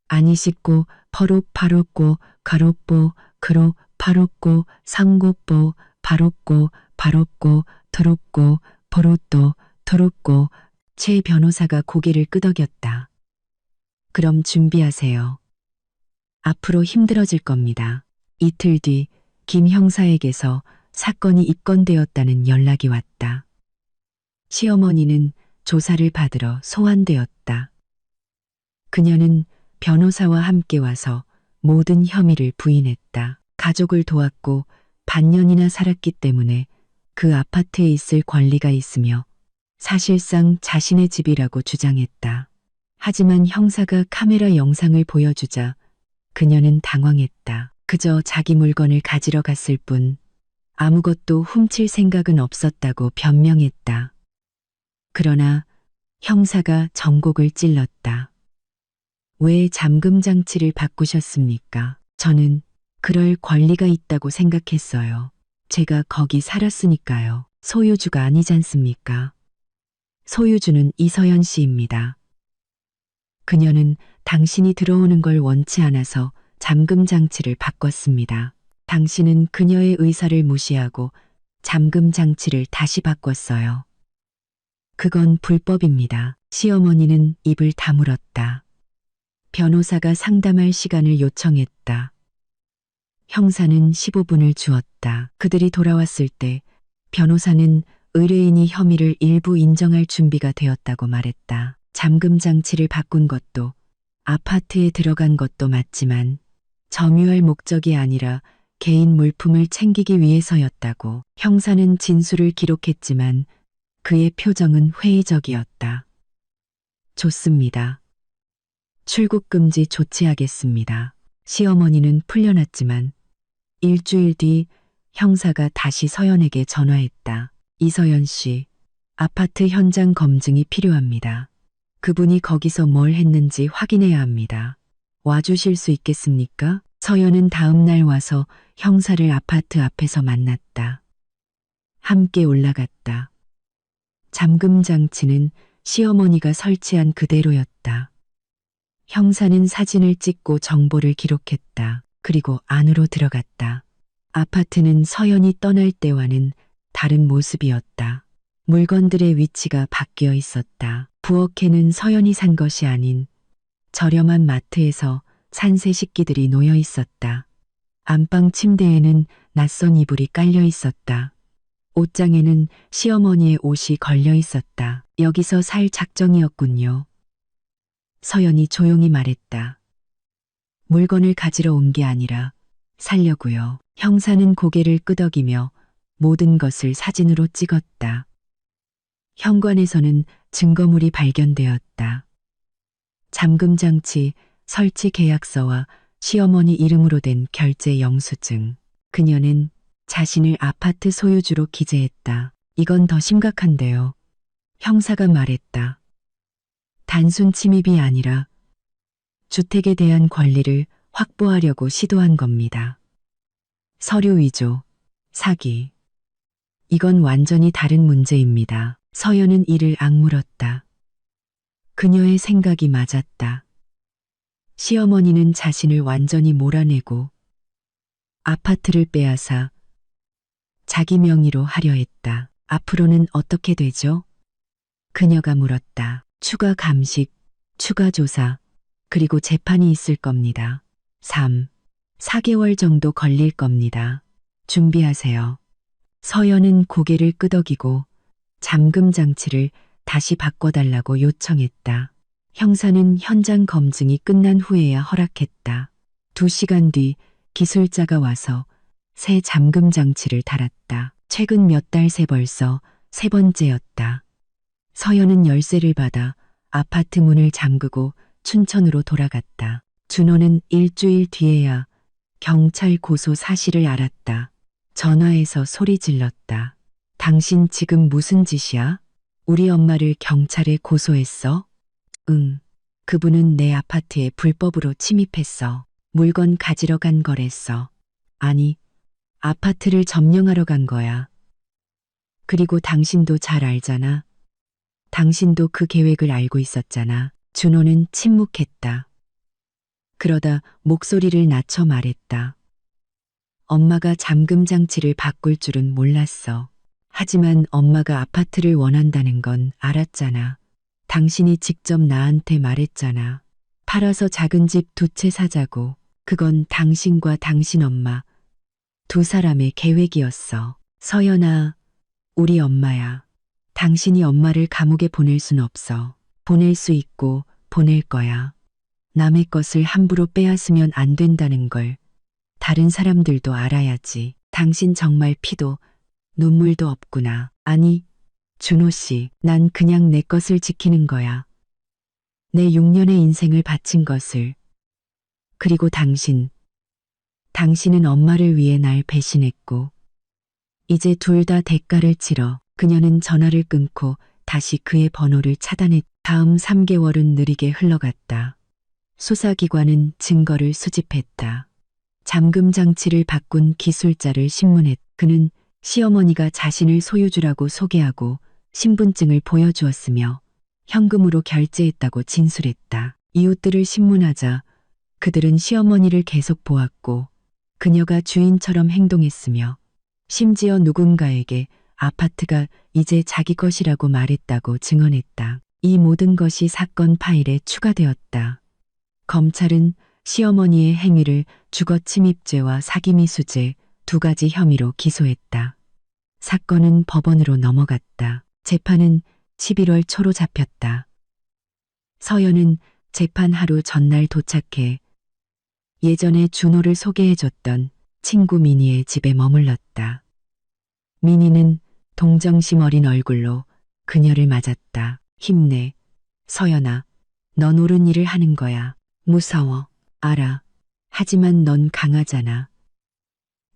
A: 아니 씻고 퍼롭 바롭고 가롭고 그로 바롭고 상고뽀 바롭고 바롭고 더럽고 버릇도 더럽고 최 변호사가 고개를 끄덕였다. 그럼 준비하세요. 앞으로 힘들어질 겁니다. 이틀 뒤 김 형사에게서 사건이 입건되었다는 연락이 왔다. 시어머니는 조사를 받으러 소환되었다. 그녀는 변호사와 함께 와서 모든 혐의를 부인했다. 가족을 도왔고 반년이나 살았기 때문에 그 아파트에 있을 권리가 있으며 사실상 자신의 집이라고 주장했다. 하지만 형사가 카메라 영상을 보여주자 그녀는 당황했다. 그저 자기 물건을 가지러 갔을 뿐 아무것도 훔칠 생각은 없었다고 변명했다. 그러나 형사가 전곡을 찔렀다. 왜 잠금 장치를 바꾸셨습니까? 저는 그럴 권리가 있다고 생각했어요. 제가 거기 살았으니까요. 소유주가 아니지 않습니까? 소유주는 이서연 씨입니다. 그녀는 당신이 들어오는 걸 원치 않아서 잠금 장치를 바꿨습니다. 당신은 그녀의 의사를 무시하고 잠금 장치를 다시 바꿨어요. 그건 불법입니다. 시어머니는 입을 다물었다. 변호사가 상담할 시간을 요청했다. 형사는 15분을 주었다. 그들이 돌아왔을 때 변호사는 의뢰인이 혐의를 일부 인정할 준비가 되었다고 말했다. 잠금 장치를 바꾼 것도 아파트에 들어간 것도 맞지만 점유할 목적이 아니라 개인 물품을 챙기기 위해서였다고. 형사는 진술을 기록했지만 그의 표정은 회의적이었다. 좋습니다. 출국 금지 조치하겠습니다. 시어머니는 풀려났지만 일주일 뒤 형사가 다시 서연에게 전화했다. 이서연 씨, 아파트 현장 검증이 필요합니다. 그분이 거기서 뭘 했는지 확인해야 합니다. 와주실 수 있겠습니까? 서연은 다음 날 와서 형사를 아파트 앞에서 만났다. 함께 올라갔다. 잠금 장치는 시어머니가 설치한 그대로였다. 형사는 사진을 찍고 정보를 기록했다. 그리고 안으로 들어갔다. 아파트는 서연이 떠날 때와는 다른 모습이었다. 물건들의 위치가 바뀌어 있었다. 부엌에는 서연이 산 것이 아닌 저렴한 마트에서 산 새 식기들이 놓여 있었다. 안방 침대에는 낯선 이불이 깔려 있었다. 옷장에는 시어머니의 옷이 걸려 있었다. 여기서 살 작정이었군요. 서연이 조용히 말했다. 물건을 가지러 온 게 아니라 살려고요. 형사는 고개를 끄덕이며 모든 것을 사진으로 찍었다. 현관에서는 증거물이 발견되었다. 잠금장치 설치 계약서와 시어머니 이름으로 된 결제 영수증. 그녀는 자신을 아파트 소유주로 기재했다. 이건 더 심각한데요. 형사가 말했다. 단순 침입이 아니라 주택에 대한 권리를 확보하려고 시도한 겁니다. 서류 위조, 사기. 이건 완전히 다른 문제입니다. 서연은 이를 악물었다. 그녀의 생각이 맞았다. 시어머니는 자신을 완전히 몰아내고 아파트를 빼앗아 자기 명의로 하려 했다. 앞으로는 어떻게 되죠? 그녀가 물었다. 추가 감식, 추가 조사, 그리고 재판이 있을 겁니다. 4개월 정도 걸릴 겁니다. 준비하세요. 서연은 고개를 끄덕이고 잠금 장치를 다시 바꿔달라고 요청했다. 형사는 현장 검증이 끝난 후에야 허락했다. 2시간 뒤 기술자가 와서 새 잠금 장치를 달았다. 최근 몇 달 새 벌써 3번째였다. 서연은 열쇠를 받아 아파트 문을 잠그고 춘천으로 돌아갔다. 준호는 일주일 뒤에야 경찰 고소 사실을 알았다. 전화해서 소리 질렀다. 당신 지금 무슨 짓이야? 우리 엄마를 경찰에 고소했어? 응. 그분은 내 아파트에 불법으로 침입했어. 물건 가지러 간 거랬어. 아니, 아파트를 점령하러 간 거야. 그리고 당신도 잘 알잖아. 당신도 그 계획을 알고 있었잖아. 준호는 침묵했다. 그러다 목소리를 낮춰 말했다. 엄마가 잠금 장치를 바꿀 줄은 몰랐어. 하지만 엄마가 아파트를 원한다는 건 알았잖아. 당신이 직접 나한테 말했잖아. 팔아서 작은 집 2채 사자고. 그건 당신과 당신 엄마 두 사람의 계획이었어. 서연아, 우리 엄마야. 당신이 엄마를 감옥에 보낼 순 없어. 보낼 수 있고 보낼 거야. 남의 것을 함부로 빼앗으면 안 된다는 걸 다른 사람들도 알아야지. 당신 정말 피도 눈물도 없구나. 아니, 준호 씨, 난 그냥 내 것을 지키는 거야. 내 6년의 인생을 바친 것을. 그리고 당신은 엄마를 위해 날 배신했고, 이제 둘 다 대가를 치러. 그녀는 전화를 끊고 다시 그의 번호를 차단했다. 다음 3개월은 느리게 흘러갔다. 수사기관은 증거를 수집했다. 잠금 장치를 바꾼 기술자를 신문했다. 그는 시어머니가 자신을 소유주라고 소개하고 신분증을 보여주었으며 현금으로 결제했다고 진술했다. 이웃들을 신문하자 그들은 시어머니를 계속 보았고 그녀가 주인처럼 행동했으며 심지어 누군가에게 아파트가 이제 자기 것이라고 말했다고 증언했다. 이 모든 것이 사건 파일에 추가되었다. 검찰은 시어머니의 행위를 주거침입죄와 사기미수죄 2가지 혐의로 기소했다. 사건은 법원으로 넘어갔다. 재판은 11월 초로 잡혔다. 서연은 재판 하루 전날 도착해 예전에 준호를 소개해줬던 친구 미니의 집에 머물렀다. 미니는 동정심 어린 얼굴로 그녀를 맞았다. 힘내, 서연아. 넌 옳은 일을 하는 거야. 무서워. 알아. 하지만 넌 강하잖아.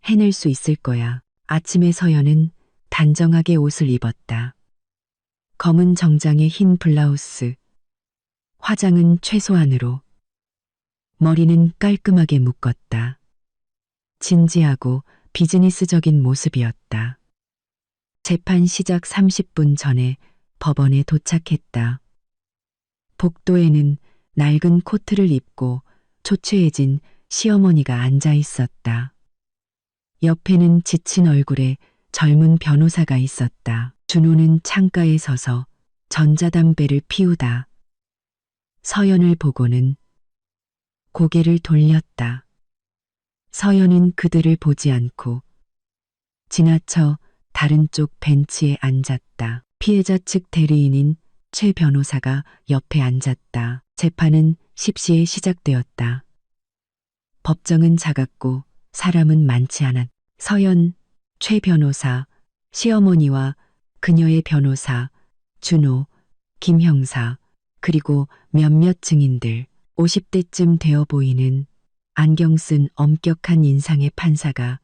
A: 해낼 수 있을 거야. 아침에 서연은 단정하게 옷을 입었다. 검은 정장에 흰 블라우스, 화장은 최소한으로, 머리는 깔끔하게 묶었다. 진지하고 비즈니스적인 모습이었다. 재판 시작 30분 전에 법원에 도착했다. 복도에는 낡은 코트를 입고 초췌해진 시어머니가 앉아 있었다. 옆에는 지친 얼굴에 젊은 변호사가 있었다. 준호는 창가에 서서 전자담배를 피우다 서연을 보고는 고개를 돌렸다. 서연은 그들을 보지 않고 지나쳐 다른 쪽 벤치에 앉았다. 피해자 측 대리인인 최 변호사가 옆에 앉았다. 재판은 10시에 시작되었다. 법정은 작았고 사람은 많지 않았다. 서연, 최 변호사, 시어머니와 그녀의 변호사, 준호, 김 형사, 그리고 몇몇 증인들, 50대쯤 되어 보이는 안경 쓴 엄격한 인상의 판사가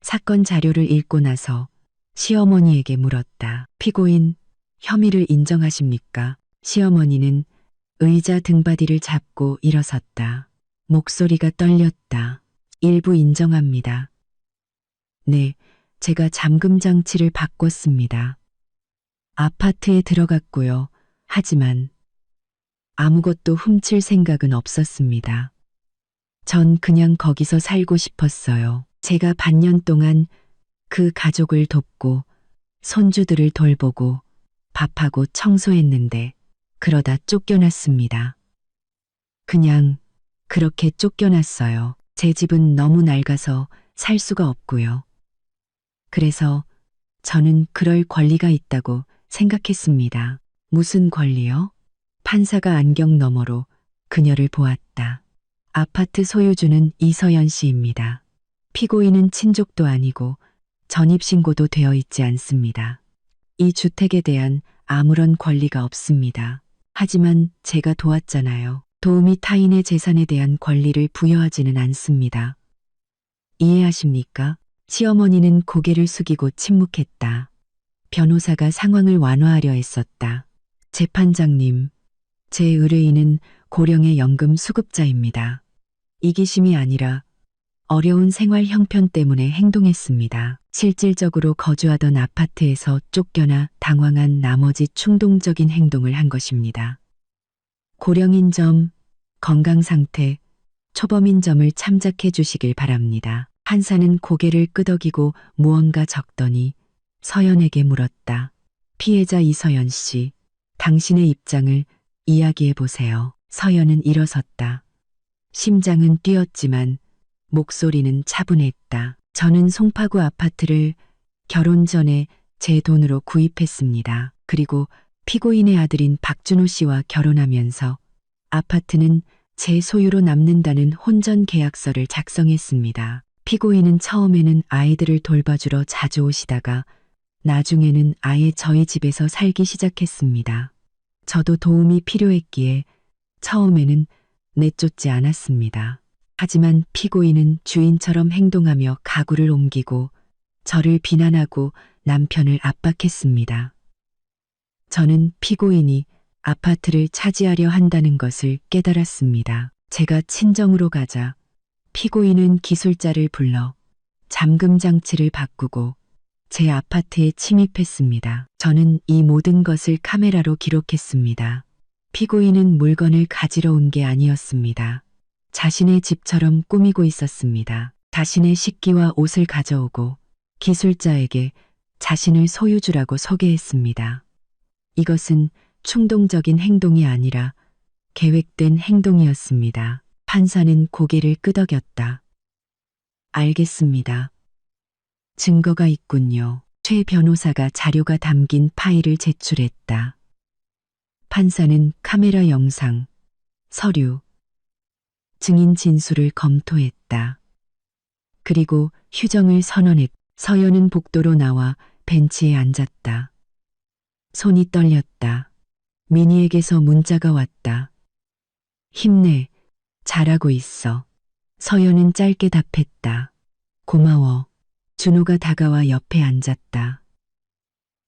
A: 사건 자료를 읽고 나서 시어머니에게 물었다. 피고인, 혐의를 인정하십니까? 시어머니는 의자 등받이를 잡고 일어섰다. 목소리가 떨렸다. 일부 인정합니다. 네, 제가 잠금 장치를 바꿨습니다. 아파트에 들어갔고요. 하지만 아무것도 훔칠 생각은 없었습니다. 전 그냥 거기서 살고 싶었어요. 제가 반년 동안 그 가족을 돕고 손주들을 돌보고 밥하고 청소했는데 그러다 쫓겨났습니다. 그냥 그렇게 쫓겨났어요. 제 집은 너무 낡아서 살 수가 없고요. 그래서 저는 그럴 권리가 있다고 생각했습니다. 무슨 권리요? 판사가 안경 너머로 그녀를 보았다. 아파트 소유주는 이서연 씨입니다. 피고인은 친족도 아니고 전입신고도 되어 있지 않습니다. 이 주택에 대한 아무런 권리가 없습니다. 하지만 제가 도왔잖아요. 도움이 타인의 재산에 대한 권리를 부여하지는 않습니다. 이해하십니까? 시어머니는 고개를 숙이고 침묵했다. 변호사가 상황을 완화하려 했었다. 재판장님, 제 의뢰인은 고령의 연금 수급자입니다. 이기심이 아니라 어려운 생활 형편 때문에 행동했습니다. 실질적으로 거주하던 아파트에서 쫓겨나 당황한 나머지 충동적인 행동을 한 것입니다. 고령인 점, 건강 상태, 초범인 점을 참작해 주시길 바랍니다. 판사는 고개를 끄덕이고 무언가 적더니 서연에게 물었다. 피해자 이서연 씨, 당신의 입장을 이야기해 보세요. 서연은 일어섰다. 심장은 뛰었지만 목소리는 차분했다. 저는 송파구 아파트를 결혼 전에 제 돈으로 구입했습니다. 그리고 피고인의 아들인 박준호 씨와 결혼하면서 아파트는 제 소유로 남는다는 혼전 계약서를 작성했습니다. 피고인은 처음에는 아이들을 돌봐주러 자주 오시다가 나중에는 아예 저희 집에서 살기 시작했습니다. 저도 도움이 필요했기에 처음에는 내쫓지 않았습니다. 하지만 피고인은 주인처럼 행동하며 가구를 옮기고 저를 비난하고 남편을 압박했습니다. 저는 피고인이 아파트를 차지하려 한다는 것을 깨달았습니다. 제가 친정으로 가자 피고인은 기술자를 불러 잠금 장치를 바꾸고 제 아파트에 침입했습니다. 저는 이 모든 것을 카메라로 기록했습니다. 피고인은 물건을 가지러 온 게 아니었습니다. 자신의 집처럼 꾸미고 있었습니다. 자신의 식기와 옷을 가져오고 기술자에게 자신을 소유주라고 소개했습니다. 이것은 충동적인 행동이 아니라 계획된 행동이었습니다. 판사는 고개를 끄덕였다. 알겠습니다. 증거가 있군요. 최 변호사가 자료가 담긴 파일을 제출했다. 판사는 카메라 영상, 서류, 증인 진술을 검토했다. 그리고 휴정을 선언했다. 서연은 복도로 나와 벤치에 앉았다. 손이 떨렸다. 미니에게서 문자가 왔다. 힘내, 잘하고 있어. 서연은 짧게 답했다. 고마워. 준호가 다가와 옆에 앉았다.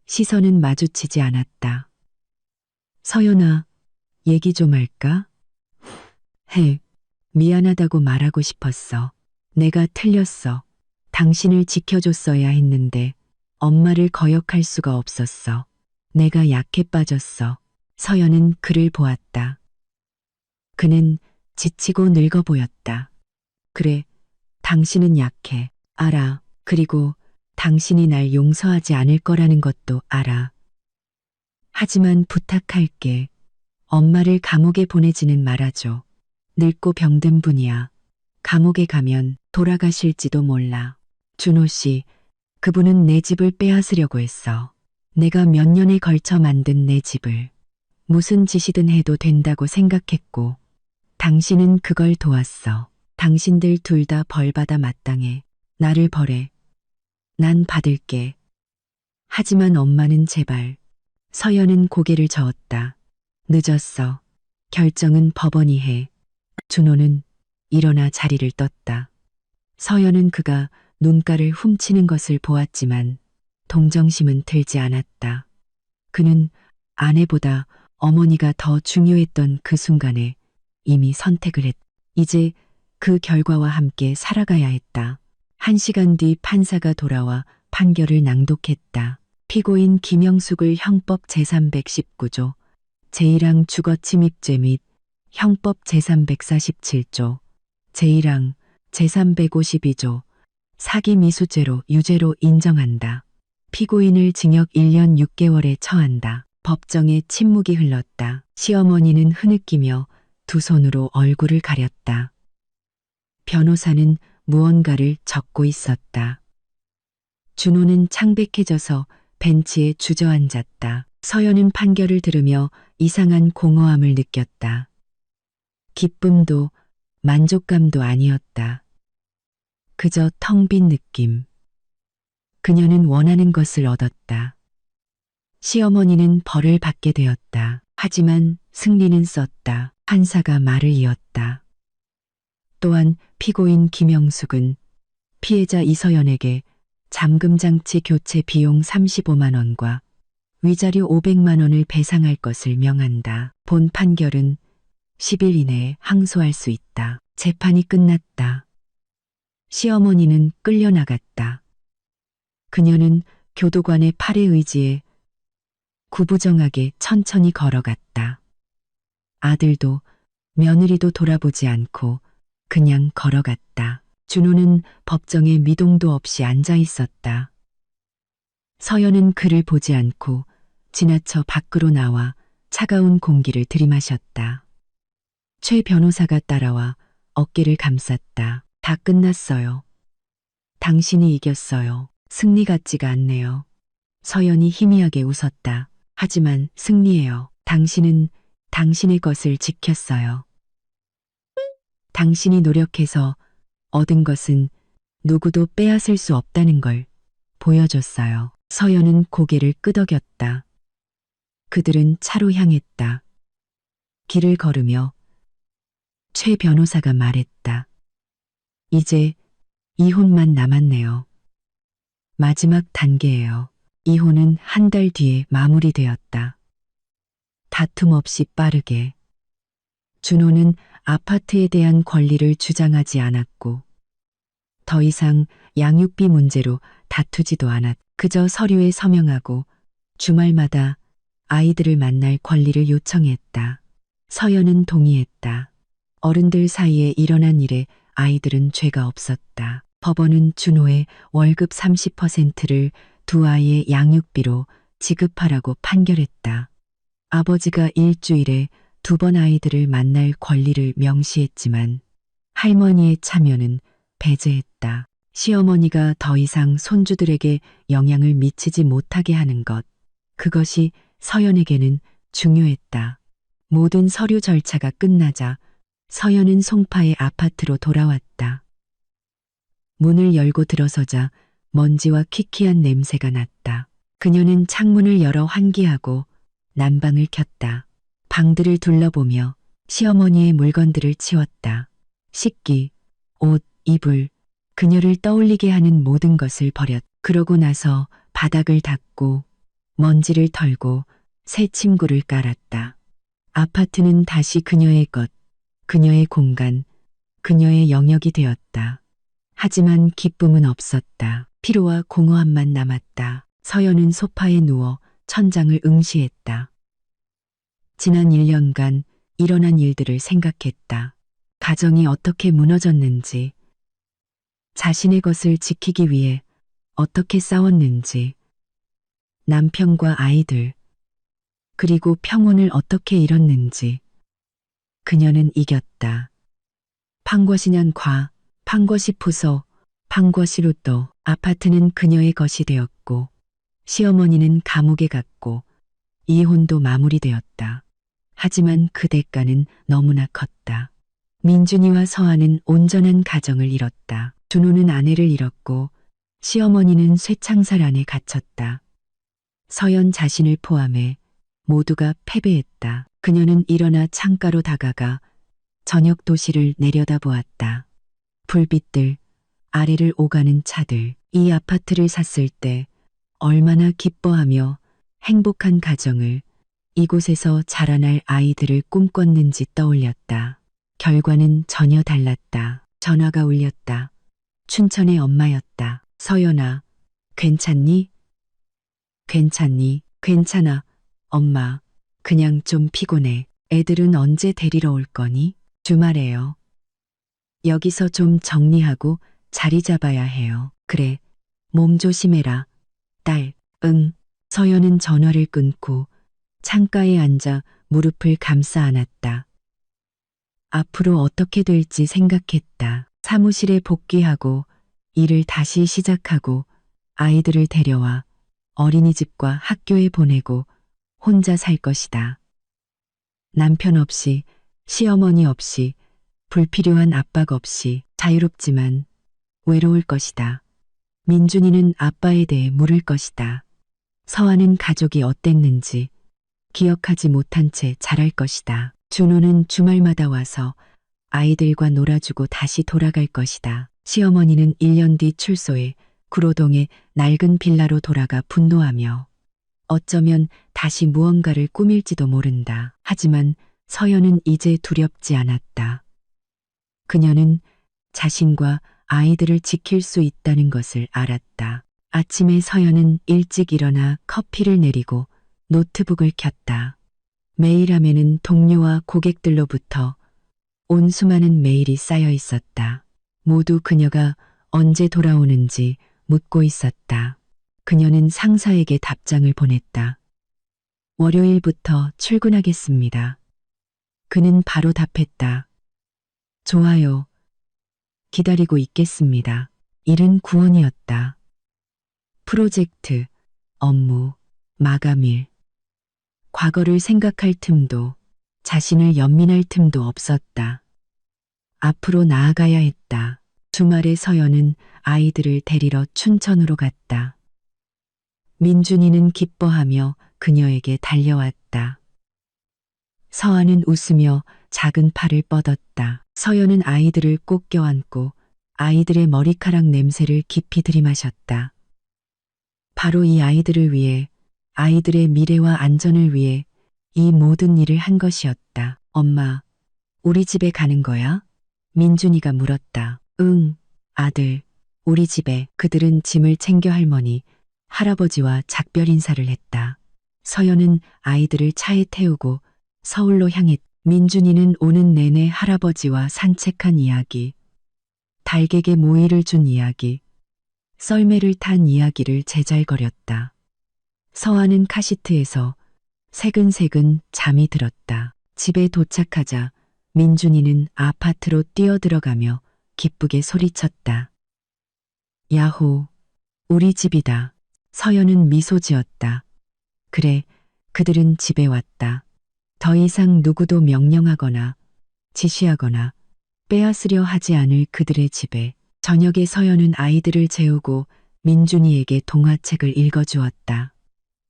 A: 시선은 마주치지 않았다. 서연아, 얘기 좀 할까? 해. 미안하다고 말하고 싶었어. 내가 틀렸어. 당신을 지켜줬어야 했는데 엄마를 거역할 수가 없었어. 내가 약해 빠졌어. 서연은 그를 보았다. 그는 지치고 늙어 보였다. 그래, 당신은 약해. 알아. 그리고 당신이 날 용서하지 않을 거라는 것도 알아. 하지만 부탁할게. 엄마를 감옥에 보내지는 말아줘. 늙고 병든 분이야. 감옥에 가면 돌아가실지도 몰라. 준호 씨, 그분은 내 집을 빼앗으려고 했어. 내가 몇 년에 걸쳐 만든 내 집을. 무슨 짓이든 해도 된다고 생각했고, 당신은 그걸 도왔어. 당신들 둘 다 벌받아 마땅해. 나를 벌해. 난 받을게. 하지만 엄마는 제발. 서연은 고개를 저었다. 늦었어. 결정은 법원이 해. 준호는 일어나 자리를 떴다. 서연은 그가 눈가를 훔치는 것을 보았지만 동정심은 들지 않았다. 그는 아내보다 어머니가 더 중요했던 그 순간에 이미 선택을 했다. 이제 그 결과와 함께 살아가야 했다. 1시간 뒤 판사가 돌아와 판결을 낭독했다. 피고인 김영숙을 형법 제319조 제1항 주거침입죄 및 형법 제347조, 제1항 제352조 사기미수죄로 유죄로 인정한다. 피고인을 징역 1년 6개월에 처한다. 법정에 침묵이 흘렀다. 시어머니는 흐느끼며 두 손으로 얼굴을 가렸다. 변호사는 무언가를 적고 있었다. 준호는 창백해져서 벤치에 주저앉았다. 서연은 판결을 들으며 이상한 공허함을 느꼈다. 기쁨도 만족감도 아니었다. 그저 텅 빈 느낌. 그녀는 원하는 것을 얻었다. 시어머니는 벌을 받게 되었다. 하지만 승리는 썼다. 판사가 말을 이었다. 또한 피고인 김영숙은 피해자 이서연에게 잠금장치 교체 비용 35만 원과 위자료 500만 원을 배상할 것을 명한다. 본 판결은 10일 이내에 항소할 수 있다. 재판이 끝났다. 시어머니는 끌려나갔다. 그녀는 교도관의 팔에 의지해 구부정하게 천천히 걸어갔다. 아들도 며느리도 돌아보지 않고 그냥 걸어갔다. 준호는 법정에 미동도 없이 앉아 있었다. 서연은 그를 보지 않고 지나쳐 밖으로 나와 차가운 공기를 들이마셨다. 최 변호사가 따라와 어깨를 감쌌다. 다 끝났어요. 당신이 이겼어요. 승리 같지가 않네요. 서연이 희미하게 웃었다. 하지만 승리예요. 당신은 당신의 것을 지켰어요. 당신이 노력해서 얻은 것은 누구도 빼앗을 수 없다는 걸 보여줬어요. 서연은 고개를 끄덕였다. 그들은 차로 향했다. 길을 걸으며 최 변호사가 말했다. 이제 이혼만 남았네요. 마지막 단계예요. 이혼은 한 달 뒤에 마무리되었다. 다툼 없이 빠르게. 준호는 아파트에 대한 권리를 주장하지 않았고 더 이상 양육비 문제로 다투지도 않았. 그저 서류에 서명하고 주말마다 아이들을 만날 권리를 요청했다. 서연은 동의했다. 어른들 사이에 일어난 일에 아이들은 죄가 없었다. 법원은 준호의 월급 30%를 두 아이의 양육비로 지급하라고 판결했다. 아버지가 일주일에 2번 아이들을 만날 권리를 명시했지만 할머니의 참여는 배제했다. 시어머니가 더 이상 손주들에게 영향을 미치지 못하게 하는 것. 그것이 서연에게는 중요했다. 모든 서류 절차가 끝나자 서연은 송파의 아파트로 돌아왔다. 문을 열고 들어서자 먼지와 키키한 냄새가 났다. 그녀는 창문을 열어 환기하고 난방을 켰다. 방들을 둘러보며 시어머니의 물건들을 치웠다. 식기, 옷, 이불, 그녀를 떠올리게 하는 모든 것을 버렸. 그러고 나서 바닥을 닦고 먼지를 털고 새 침구를 깔았다. 아파트는 다시 그녀의 것, 그녀의 공간, 그녀의 영역이 되었다. 하지만 기쁨은 없었다. 피로와 공허함만 남았다. 서연은 소파에 누워 천장을 응시했다. 지난 1년간 일어난 일들을 생각했다. 가정이 어떻게 무너졌는지, 자신의 것을 지키기 위해 어떻게 싸웠는지, 남편과 아이들, 그리고 평온을 어떻게 잃었는지. 그녀는 이겼다. 판궈시년과, 판궈시푸소, 판궈시루또. 아파트는 그녀의 것이 되었고, 시어머니는 감옥에 갔고, 이혼도 마무리되었다. 하지만 그 대가는 너무나 컸다. 민준이와 서아는 온전한 가정을 잃었다. 준호는 아내를 잃었고 시어머니는 쇠창살 안에 갇혔다. 서연 자신을 포함해 모두가 패배했다. 그녀는 일어나 창가로 다가가 저녁 도시를 내려다보았다. 불빛들, 아래를 오가는 차들. 이 아파트를 샀을 때 얼마나 기뻐하며 행복한 가정을, 이곳에서 자라날 아이들을 꿈꿨는지 떠올렸다. 결과는 전혀 달랐다. 전화가 울렸다. 춘천의 엄마였다. 서연아, 괜찮니? 괜찮니? 괜찮아, 엄마. 그냥 좀 피곤해. 애들은 언제 데리러 올 거니? 주말에요. 여기서 좀 정리하고 자리 잡아야 해요. 그래. 몸 조심해라. 딸, 응. 서연은 전화를 끊고 창가에 앉아 무릎을 감싸 안았다. 앞으로 어떻게 될지 생각했다. 사무실에 복귀하고 일을 다시 시작하고 아이들을 데려와 어린이집과 학교에 보내고 혼자 살 것이다. 남편 없이, 시어머니 없이, 불필요한 압박 없이 자유롭지만 외로울 것이다. 민준이는 아빠에 대해 물을 것이다. 서아는 가족이 어땠는지 기억하지 못한 채 자랄 것이다. 준호는 주말마다 와서 아이들과 놀아주고 다시 돌아갈 것이다. 시어머니는 1년 뒤 출소해 구로동의 낡은 빌라로 돌아가 분노하며 어쩌면 다시 무언가를 꾸밀지도 모른다. 하지만 서연은 이제 두렵지 않았다. 그녀는 자신과 아이들을 지킬 수 있다는 것을 알았다. 아침에 서연은 일찍 일어나 커피를 내리고 노트북을 켰다. 메일함에는 동료와 고객들로부터 온 수많은 메일이 쌓여 있었다. 모두 그녀가 언제 돌아오는지 묻고 있었다. 그녀는 상사에게 답장을 보냈다. 월요일부터 출근하겠습니다. 그는 바로 답했다. 좋아요. 기다리고 있겠습니다. 일은 구원이었다. 프로젝트, 업무, 마감일. 과거를 생각할 틈도 자신을 연민할 틈도 없었다. 앞으로 나아가야 했다. 주말에 서연은 아이들을 데리러 춘천으로 갔다. 민준이는 기뻐하며 그녀에게 달려왔다. 서아는 웃으며 작은 팔을 뻗었다. 서연은 아이들을 꼭 껴안고 아이들의 머리카락 냄새를 깊이 들이마셨다. 바로 이 아이들을 위해, 아이들의 미래와 안전을 위해 이 모든 일을 한 것이었다. 엄마, 우리 집에 가는 거야? 민준이가 물었다. 응, 아들, 우리 집에. 그들은 짐을 챙겨 할머니, 할아버지와 작별 인사를 했다. 서연은 아이들을 차에 태우고 서울로 향했다. 민준이는 오는 내내 할아버지와 산책한 이야기, 달객에 모이를 준 이야기, 썰매를 탄 이야기를 제잘거렸다. 서아는 카시트에서 새근새근 잠이 들었다. 집에 도착하자 민준이는 아파트로 뛰어들어가며 기쁘게 소리쳤다. 야호, 우리 집이다. 서연은 미소 지었다. 그래, 그들은 집에 왔다. 더 이상 누구도 명령하거나 지시하거나 빼앗으려 하지 않을 그들의 집에. 저녁에 서연은 아이들을 재우고 민준이에게 동화책을 읽어주었다.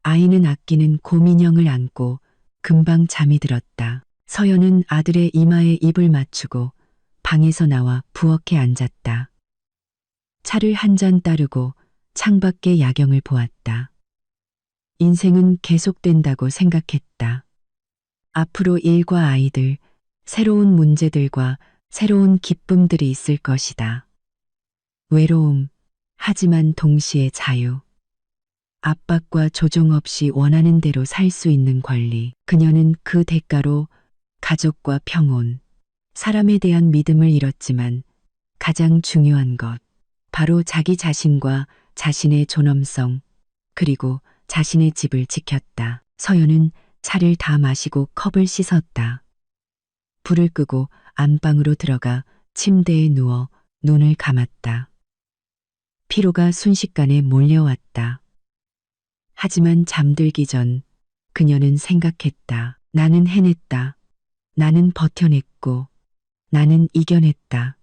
A: 아이는 아끼는 곰인형을 안고 금방 잠이 들었다. 서연은 아들의 이마에 입을 맞추고 방에서 나와 부엌에 앉았다. 차를 한 잔 따르고 창밖의 야경을 보았다. 인생은 계속된다고 생각했다. 앞으로 일과 아이들, 새로운 문제들과 새로운 기쁨들이 있을 것이다. 외로움, 하지만 동시에 자유. 압박과 조종 없이 원하는 대로 살 수 있는 권리. 그녀는 그 대가로 가족과 평온, 사람에 대한 믿음을 잃었지만 가장 중요한 것, 바로 자기 자신과 자신의 존엄성, 그리고 자신의 집을 지켰다. 서연은 차를 다 마시고 컵을 씻었다. 불을 끄고 안방으로 들어가 침대에 누워 눈을 감았다. 피로가 순식간에 몰려왔다. 하지만 잠들기 전 그녀는 생각했다. 나는 해냈다. 나는 버텨냈고, 나는 이겨냈다.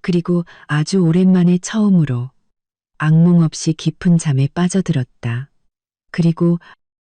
A: 그리고 아주 오랜만에 처음으로 악몽 없이 깊은 잠에 빠져들었다. 그리고